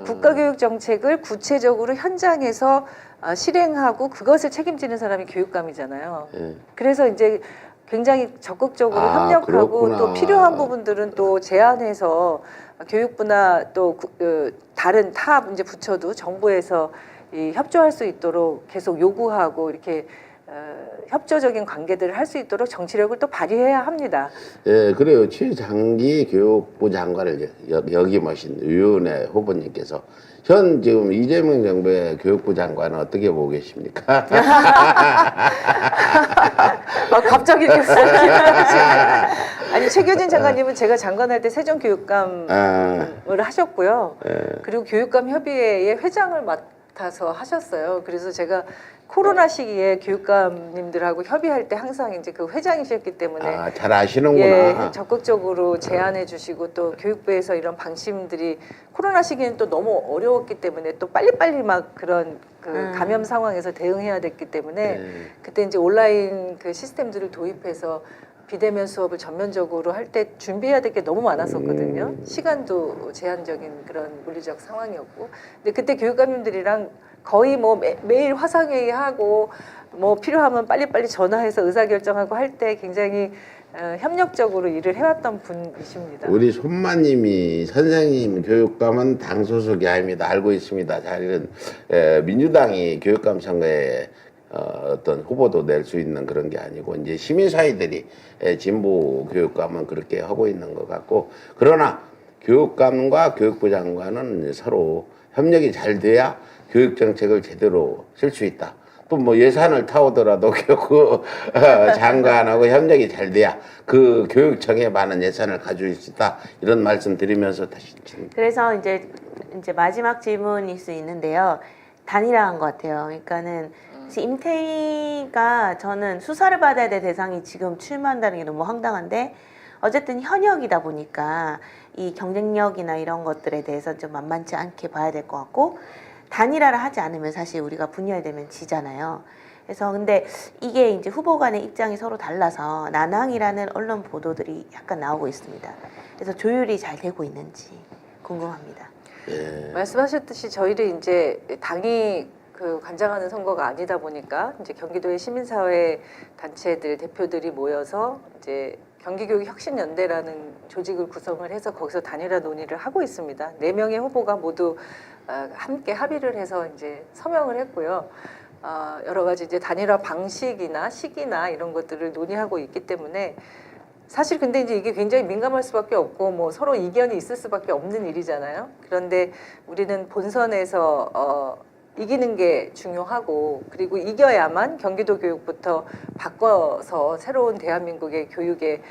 국가교육 정책을 구체적으로 현장에서 실행하고 그것을 책임지는 사람이 교육감이잖아요. 그래서 이제 굉장히 적극적으로 협력하고 그렇구나. 또 필요한 부분들은 또 제안해서 교육부나 또 다른 타 이제 부처도 정부에서 이 협조할 수 있도록 계속 요구하고 이렇게 협조적인 관계들을 할 수 있도록 정치력을 또 발휘해야 합니다. 예, 그래요. 최장기 교육부 장관을 역임하신 유은혜 후보님께서 현 지금 이재명 정부의 교육부 장관은 어떻게 보고 계십니까? 갑자기 이렇게 아니 최규진 장관님은 제가 장관할 때 세종교육감을 하셨고요. 그리고 교육감 협의회의 회장을 맡아서 하셨어요. 그래서 제가 코로나 시기에 교육감님들하고 협의할 때 항상 이제 그 회장이셨기 때문에 잘 아시는구나. 예, 적극적으로 제안해 주시고 또 교육부에서 이런 방침들이 코로나 시기는 또 너무 어려웠기 때문에 또 빨리빨리 막 그런 그 감염 상황에서 대응해야 됐기 때문에 그때 이제 온라인 그 시스템들을 도입해서 비대면 수업을 전면적으로 할 때 준비해야 될 게 너무 많았었거든요. 시간도 제한적인 그런 물리적 상황이었고. 근데 그때 교육감님들이랑 거의 뭐 매일 화상회의하고 뭐 필요하면 빨리빨리 전화해서 의사결정하고 할 때 굉장히 협력적으로 일을 해왔던 분이십니다. 우리 손마님이 선생님 교육감은 당 소속이 아닙니다. 알고 있습니다. 사실은 민주당이 교육감 선거에 어떤 후보도 낼 수 있는 그런 게 아니고 이제 시민사회들이 진보 교육감은 그렇게 하고 있는 것 같고 그러나 교육감과 교육부 장관은 서로 협력이 잘 돼야 교육 정책을 제대로 쓸 수 있다. 또 뭐 예산을 타오더라도 교육부 장관하고 협력이 잘 돼야 그 교육청에 많은 예산을 가질 수 있다. 이런 말씀 드리면서 다시 그래서 이제 마지막 질문일 수 있는데요. 단일화한 것 같아요. 그러니까는 임태희가 저는 수사를 받아야 될 대상이 지금 출마한다는 게 너무 황당한데 어쨌든 현역이다 보니까 이 경쟁력이나 이런 것들에 대해서 좀 만만치 않게 봐야 될 것 같고 단일화를 하지 않으면 사실 우리가 분열되면 지잖아요. 그래서 근데 이게 이제 후보 간의 입장이 서로 달라서 난항이라는 언론 보도들이 약간 나오고 있습니다. 그래서 조율이 잘 되고 있는지 궁금합니다. 말씀하셨듯이 저희를 이제 당이 그 관장하는 선거가 아니다 보니까 이제 경기도의 시민사회 단체들 대표들이 모여서 이제 경기교육혁신연대라는 조직을 구성을 해서 거기서 단일화 논의를 하고 있습니다. 4명의 후보가 모두 함께 합의를 해서 이제 서명을 했고요. 여러 가지 이제 단일화 방식이나 시기나 이런 것들을 논의하고 있기 때문에 사실 근데 이제 이게 굉장히 민감할 수밖에 없고 뭐 서로 이견이 있을 수밖에 없는 일이잖아요. 그런데 우리는 본선에서 이기는 게 중요하고 그리고 이겨야만 경기도 교육부터 바꿔서 새로운 대한민국의 교육의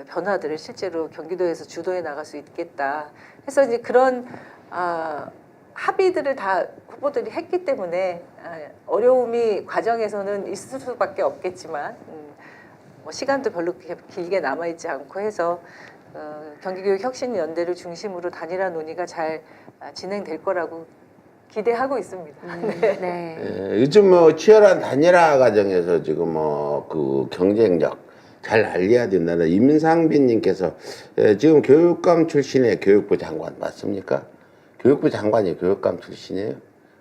변화들을 실제로 경기도에서 주도해 나갈 수 있겠다. 해서 이제 그런 합의들을 다 후보들이 했기 때문에 어려움이 과정에서는 있을 수밖에 없겠지만 뭐 시간도 별로 길게 남아있지 않고 해서 경기교육혁신연대를 중심으로 단일화 논의가 잘 진행될 거라고 기대하고 있습니다. 네. 예, 요즘 뭐 치열한 단일화 과정에서 지금 뭐 그 경쟁력 잘 알려야 된다는 임상빈님께서 지금 교육감 출신의 교육부 장관 맞습니까? 교육부 장관이 교육감 출신이에요?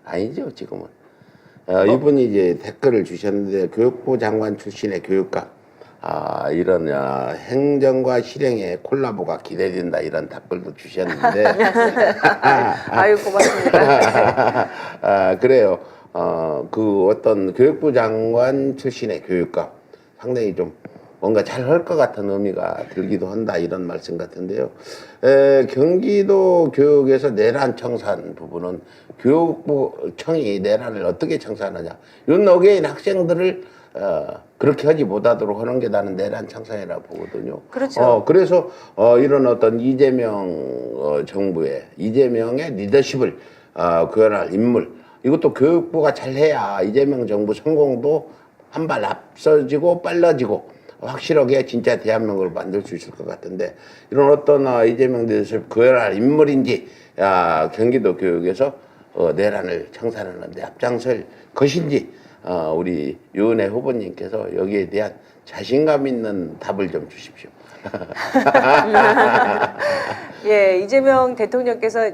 아니죠 지금은. 이분이 이제 댓글을 주셨는데 교육부 장관 출신의 교육감 이런 행정과 실행의 콜라보가 기대된다 이런 답글도 주셨는데 아유 고맙습니다. 그래요. 그 어떤 교육부 장관 출신의 교육감 상당히 좀 뭔가 잘 할 것 같은 의미가 들기도 한다 이런 말씀 같은데요. 경기도 교육에서 내란 청산 부분은 교육부청이 내란을 어떻게 청산하냐 이런 어게인 학생들을 그렇게 하지 못하도록 하는 게 나는 내란 청산이라고 보거든요. 그렇죠. 그래서 이런 어떤 이재명 정부의 이재명의 리더십을 구현할 인물 이것도 교육부가 잘해야 이재명 정부 성공도 한 발 앞서지고 빨라지고 확실하게 진짜 대한민국을 만들 수 있을 것 같은데 이런 어떤 이재명 리더십 구현할 인물인지 경기도 교육에서 내란을 청산하는 데 앞장설 것인지 우리 유은혜 후보님께서 여기에 대한 자신감 있는 답을 좀 주십시오. 예, 이재명 대통령께서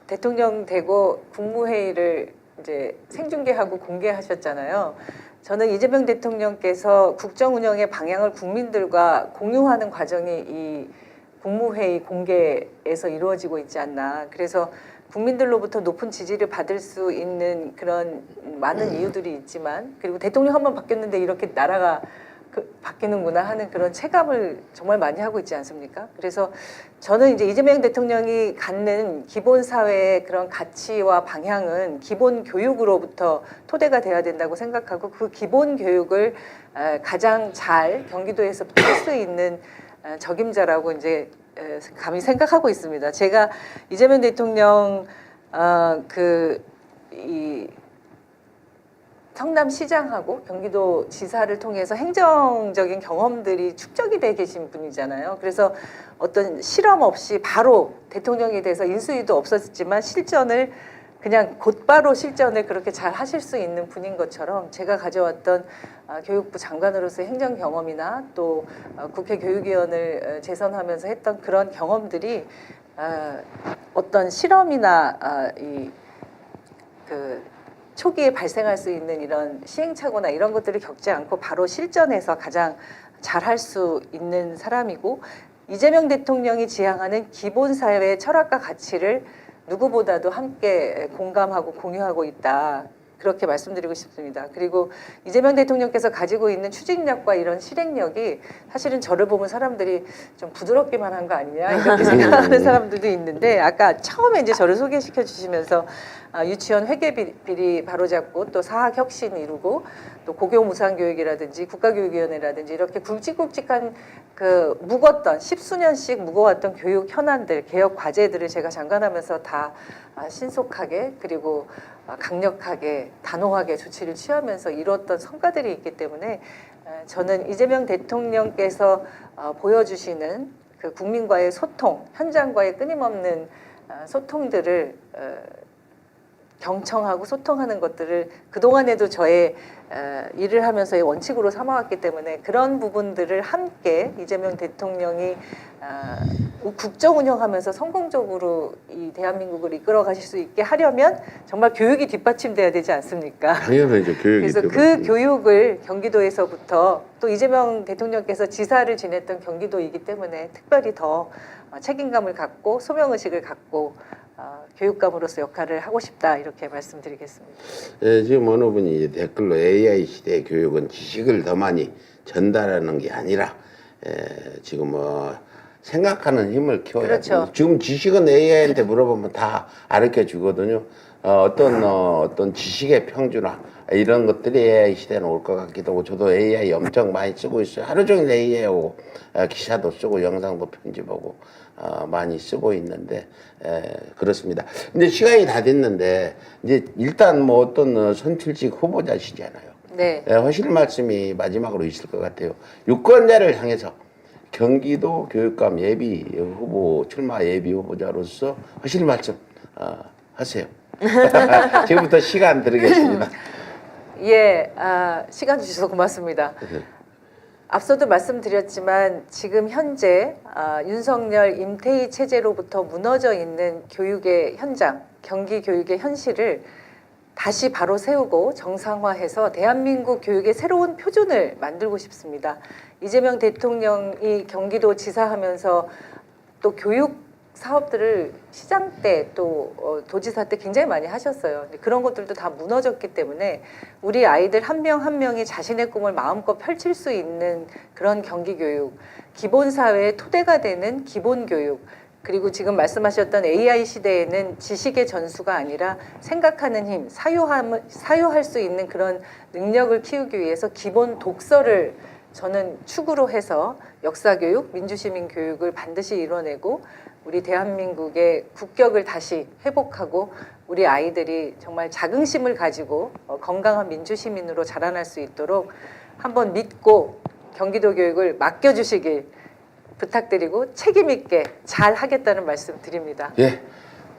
대통령 되고 국무회의를 이제 생중계하고 공개하셨잖아요. 저는 이재명 대통령께서 국정 운영의 방향을 국민들과 공유하는 과정이 이 국무회의 공개에서 이루어지고 있지 않나. 그래서 국민들로부터 높은 지지를 받을 수 있는 그런 많은 이유들이 있지만 그리고 대통령 한 번 바뀌었는데 이렇게 나라가 바뀌는구나 하는 그런 체감을 정말 많이 하고 있지 않습니까? 그래서 저는 이제 이재명 대통령이 갖는 기본 사회의 그런 가치와 방향은 기본 교육으로부터 토대가 돼야 된다고 생각하고 그 기본 교육을 가장 잘 경기도에서 할 수 있는 적임자라고 이제 감히 생각하고 있습니다. 제가 이재명 대통령 성남시장하고 경기도 지사를 통해서 행정적인 경험들이 축적이 돼 계신 분이잖아요. 그래서 어떤 실험 없이 바로 대통령이 돼서 인수위도 없었지만 실전을 그냥 곧바로 실전을 그렇게 잘 하실 수 있는 분인 것처럼 제가 가져왔던 교육부 장관으로서의 행정 경험이나 또 국회 교육위원을 재선하면서 했던 그런 경험들이 어떤 실험이나 초기에 발생할 수 있는 이런 시행착오나 이런 것들을 겪지 않고 바로 실전에서 가장 잘할 수 있는 사람이고 이재명 대통령이 지향하는 기본 사회의 철학과 가치를 누구보다도 함께 공감하고 공유하고 있다. 그렇게 말씀드리고 싶습니다. 그리고 이재명 대통령께서 가지고 있는 추진력과 이런 실행력이 사실은 저를 보면 사람들이 좀 부드럽기만 한 거 아니냐 이렇게 생각하는 사람들도 있는데 아까 처음에 이제 저를 소개시켜 주시면서 유치원 회계 비리 바로잡고 또 사학 혁신 이루고 또 고교 무상교육이라든지 국가교육위원회라든지 이렇게 굵직굵직한 그 묵었던 십수년씩 묵어왔던 교육 현안들 개혁 과제들을 제가 장관하면서 다 신속하게 그리고 강력하게 단호하게 조치를 취하면서 이루었던 성과들이 있기 때문에 저는 이재명 대통령께서 보여주시는 그 국민과의 소통, 현장과의 끊임없는 소통들을 경청하고 소통하는 것들을 그동안에도 저의 일을 하면서의 원칙으로 삼아왔기 때문에 그런 부분들을 함께 이재명 대통령이 국정 운영하면서 성공적으로 이 대한민국을 이끌어 가실 수 있게 하려면 정말 교육이 뒷받침돼야 되지 않습니까? 당연하죠. 교육이. 그래서 그 교육을 경기도에서부터 또 이재명 대통령께서 지사를 지냈던 경기도이기 때문에 특별히 더 책임감을 갖고 소명의식을 갖고 교육감으로서 역할을 하고 싶다 이렇게 말씀드리겠습니다. 지금 어느 분이 댓글로 AI 시대 교육은 지식을 더 많이 전달하는 게 아니라 지금 생각하는 힘을 키워야 그렇죠. 돼요. 지금 지식은 AI한테 물어보면 다 가르쳐 주거든요. 어떤 지식의 평준화 이런 것들이 AI 시대는 올 것 같기도 하고 저도 AI 엄청 많이 쓰고 있어요. 하루 종일 AI하고 기사도 쓰고 영상도 편집하고 많이 쓰고 있는데 그렇습니다. 근데 시간이 다 됐는데 이제 일단 뭐 어떤 선출직 후보자시잖아요. 네. 하실 말씀이 마지막으로 있을 것 같아요. 유권자를 향해서 경기도 교육감 예비 후보 출마 예비 후보자로서 하실 말씀 하세요. 지금부터 시간 드리겠습니다. 예, 시간 주셔서 고맙습니다. 앞서도 말씀드렸지만 지금 현재 윤석열 임태희 체제로부터 무너져 있는 교육의 현장, 경기 교육의 현실을 다시 바로 세우고 정상화해서 대한민국 교육의 새로운 표준을 만들고 싶습니다. 이재명 대통령이 경기도 지사하면서 또 교육 사업들을 시장 때 또 도지사 때 굉장히 많이 하셨어요. 그런 것들도 다 무너졌기 때문에 우리 아이들 한 명 한 명이 자신의 꿈을 마음껏 펼칠 수 있는 그런 경기 교육, 기본 사회의 토대가 되는 기본 교육, 그리고 지금 말씀하셨던 AI 시대에는 지식의 전수가 아니라 생각하는 힘, 사유할 수 있는 그런 능력을 키우기 위해서 기본 독서를 저는 축으로 해서 역사교육, 민주시민교육을 반드시 이뤄내고 우리 대한민국의 국격을 다시 회복하고 우리 아이들이 정말 자긍심을 가지고 건강한 민주시민으로 자라날 수 있도록 한번 믿고 경기도 교육을 맡겨주시길 부탁드리고 책임 있게 잘 하겠다는 말씀 드립니다. 예,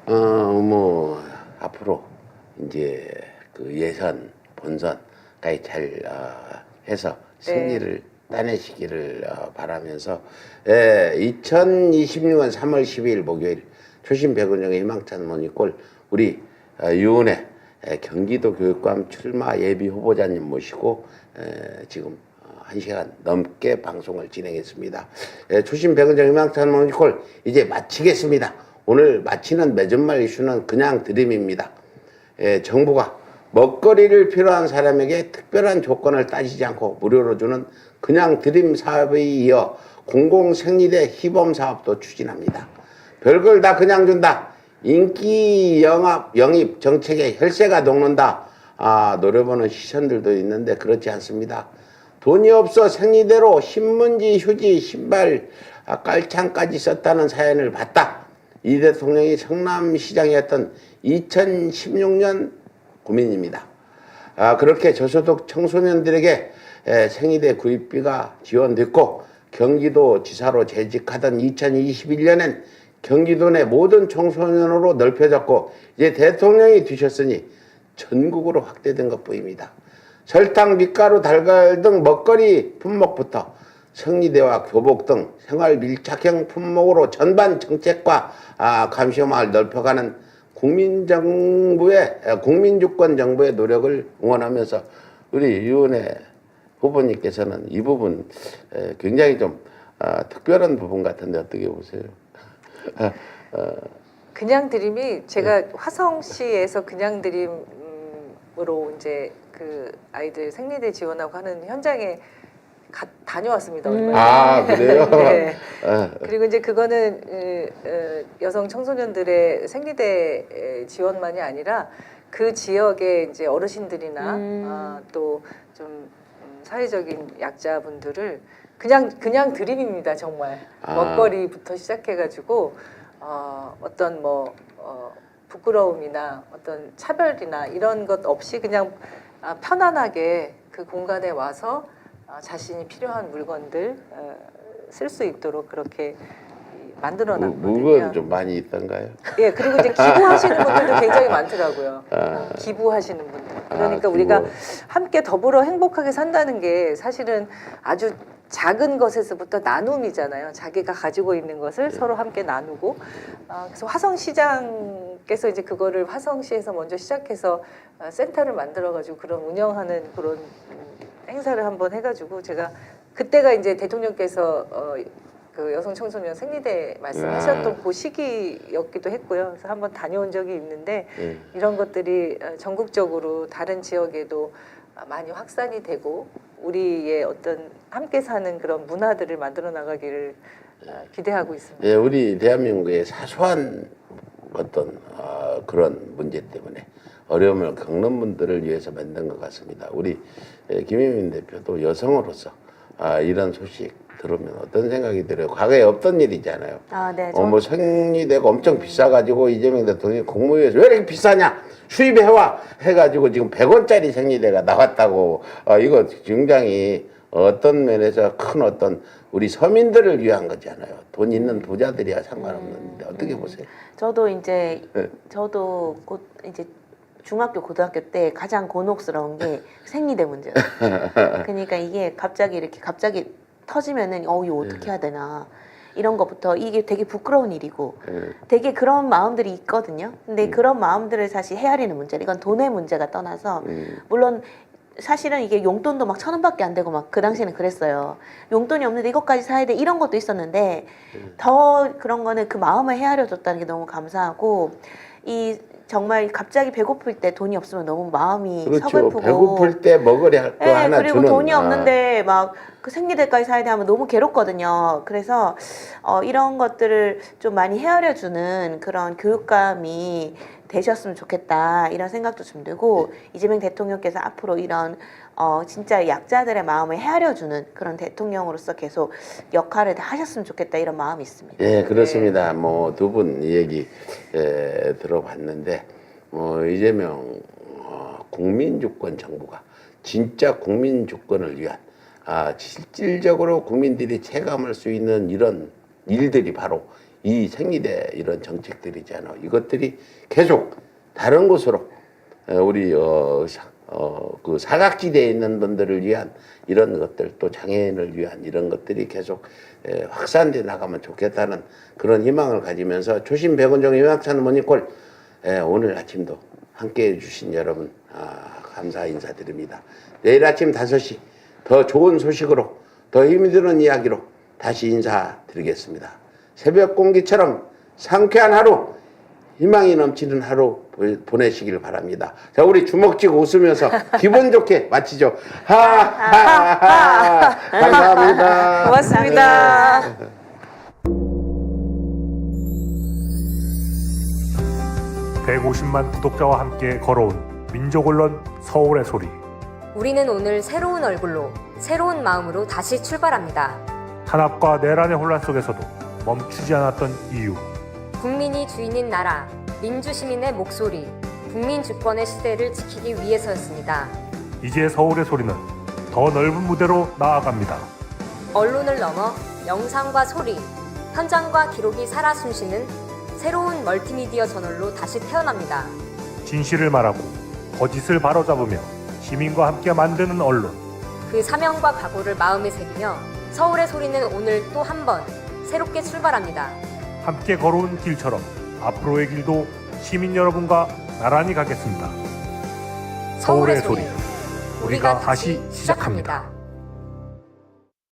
뭐 앞으로 이제 그 예선 본선까지 잘 해서 승리를 따내시기를 바라면서 2026년 3월 12일 목요일 초심 백은정의 희망찬 모닝콜 우리 유은혜 경기도 교육감 출마 예비 후보자님 모시고 지금 1시간 넘게 방송을 진행했습니다. 초심 백은정 희망찬 모닝콜 이제 마치겠습니다. 오늘 마치는 맺은말 이슈는 그냥 드림입니다. 정부가 먹거리를 필요한 사람에게 특별한 조건을 따지지 않고 무료로 주는 그냥 드림 사업에 이어 공공생리대 시범사업도 추진합니다. 별걸 다 그냥 준다. 인기 영입 정책에 혈세가 녹는다. 노려보는 시선들도 있는데 그렇지 않습니다. 돈이 없어 생리대로 신문지, 휴지, 신발, 깔창까지 썼다는 사연을 봤다. 이 대통령이 성남시장이었던 2016년 고민입니다. 그렇게 저소득 청소년들에게 생리대 구입비가 지원됐고 경기도 지사로 재직하던 2021년엔 경기도 내 모든 청소년으로 넓혀졌고 이제 대통령이 되셨으니 전국으로 확대된 것 보입니다. 설탕, 밀가루, 달걀 등 먹거리 품목부터 생리대와 교복 등 생활 밀착형 품목으로 전반 정책과 감시망을 넓혀가는 국민주권 정부의 노력을 응원하면서 우리 유은혜 후보님께서는 이 부분 굉장히 좀 특별한 부분 같은데 어떻게 보세요? 그냥 드림이 제가 화성시에서 그냥 드림으로 이제 그 아이들 생리대 지원하고 하는 현장에 다녀왔습니다. 그래요? 네. 그리고 이제 그거는 여성 청소년들의 생리대 지원만이 아니라 그 지역의 이제 어르신들이나 또 좀 사회적인 약자분들을 그냥 드림입니다. 정말 먹거리부터 시작해가지고 어떤 뭐 부끄러움이나 어떤 차별이나 이런 것 없이 그냥 편안하게 그 공간에 와서 자신이 필요한 물건들 쓸 쓸 수 있도록 그렇게 만들어 놨거든요. 물건 좀 많이 있던가요? 예, 그리고 이제 기부하시는 분들도 굉장히 많더라고요. 기부하시는 분들. 그러니까 우리가 함께 더불어 행복하게 산다는 게 사실은 아주 작은 것에서부터 나눔이잖아요. 자기가 가지고 있는 것을 서로 함께 나누고. 그래서 화성시장께서 이제 그거를 화성시에서 먼저 시작해서 센터를 만들어가지고 그런 운영하는 그런 행사를 한번 해가지고 제가 그때가 이제 대통령께서 그 여성 청소년 생리대 말씀하셨던 그 시기였기도 했고요. 그래서 한번 다녀온 적이 있는데 이런 것들이 전국적으로 다른 지역에도 많이 확산이 되고 우리의 어떤 함께 사는 그런 문화들을 만들어 나가기를 기대하고 있습니다. 예, 우리 대한민국의 사소한 어떤 그런 문제 때문에 어려움을 겪는 분들을 위해서 만든 것 같습니다. 우리 김혜민 대표도 여성으로서 이런 소식 들으면 어떤 생각이 들어요? 과거에 없던 일이잖아요. 네. 뭐 생리대가 엄청 비싸가지고 이재명 대통령이 국무회의에서 왜 이렇게 비싸냐? 수입해와 해가지고 지금 100원짜리 생리대가 나왔다고. 이거 굉장히 어떤 면에서 큰 어떤 우리 서민들을 위한 거잖아요. 돈 있는 부자들이야 상관없는데 어떻게 보세요? 저도 이제 네. 저도 곧 이제 중학교 고등학교 때 가장 곤혹스러운 게 생리대 문제였어요. 그러니까 이게 갑자기 터지면은 이거 어떻게 해야 되나 이런 것부터 이게 되게 부끄러운 일이고 되게 그런 마음들이 있거든요. 근데 그런 마음들을 사실 헤아리는 문제, 이건 돈의 문제가 떠나서 물론 사실은 이게 용돈도 막 1,000원밖에 안 되고 막 그 당시에는 그랬어요. 용돈이 없는데 이것까지 사야 돼 이런 것도 있었는데 더 그런 거는 그 마음을 헤아려줬다는 게 너무 감사하고 이 정말 갑자기 배고플 때 돈이 없으면 너무 마음이 그렇죠. 서글프고 배고플 때 먹으려 할 거 하나 그리고 주는. 돈이 없는데 막 그 생리대까지 사야 돼 하면 너무 괴롭거든요. 그래서 이런 것들을 좀 많이 헤아려주는 그런 교육감이 되셨으면 좋겠다 이런 생각도 좀 들고 이재명 대통령께서 앞으로 이런 진짜 약자들의 마음을 헤아려주는 그런 대통령으로서 계속 역할을 하셨으면 좋겠다 이런 마음이 있습니다. 예, 그렇습니다. 뭐 두 분 얘기 들어봤는데 이재명 국민주권 정부가 진짜 국민주권을 위한 실질적으로 국민들이 체감할 수 있는 이런 일들이 바로 이 생리대 이런 정책들이잖아요. 이것들이 계속 다른 곳으로 우리 그 사각지대에 있는 분들을 위한 이런 것들 또 장애인을 위한 이런 것들이 계속 확산돼 나가면 좋겠다는 그런 희망을 가지면서 초심 100원 희망찬 모닝콜 오늘 아침도 함께해 주신 여러분 감사 인사드립니다. 내일 아침 5시 더 좋은 소식으로 더 힘이 드는 이야기로 다시 인사드리겠습니다. 새벽 공기처럼 상쾌한 하루, 희망이 넘치는 하루 보내시길 바랍니다. 자, 우리 주먹 쥐고 웃으면서 기분 좋게 마치죠. 하하하. 감사합니다. 고맙습니다. 150만 구독자와 함께 걸어온 민족언론 서울의 소리. 우리는 오늘 새로운 얼굴로, 새로운 마음으로 다시 출발합니다. 탄압과 내란의 혼란 속에서도 멈추지 않았던 이유. 국민이 주인인 나라, 민주시민의 목소리, 국민 주권의 시대를 지키기 위해서였습니다. 이제 서울의 소리는 더 넓은 무대로 나아갑니다. 언론을 넘어 영상과 소리, 현장과 기록이 살아 숨쉬는 새로운 멀티미디어 저널로 다시 태어납니다. 진실을 말하고 거짓을 바로잡으며 시민과 함께 만드는 언론. 그 사명과 각오를 마음에 새기며 서울의 소리는 오늘 또 한 번 새롭게 출발합니다. 함께 걸어온 길처럼 앞으로의 길도 시민 여러분과 나란히 가겠습니다. 서울의 소리. 우리가 다시 시작합니다.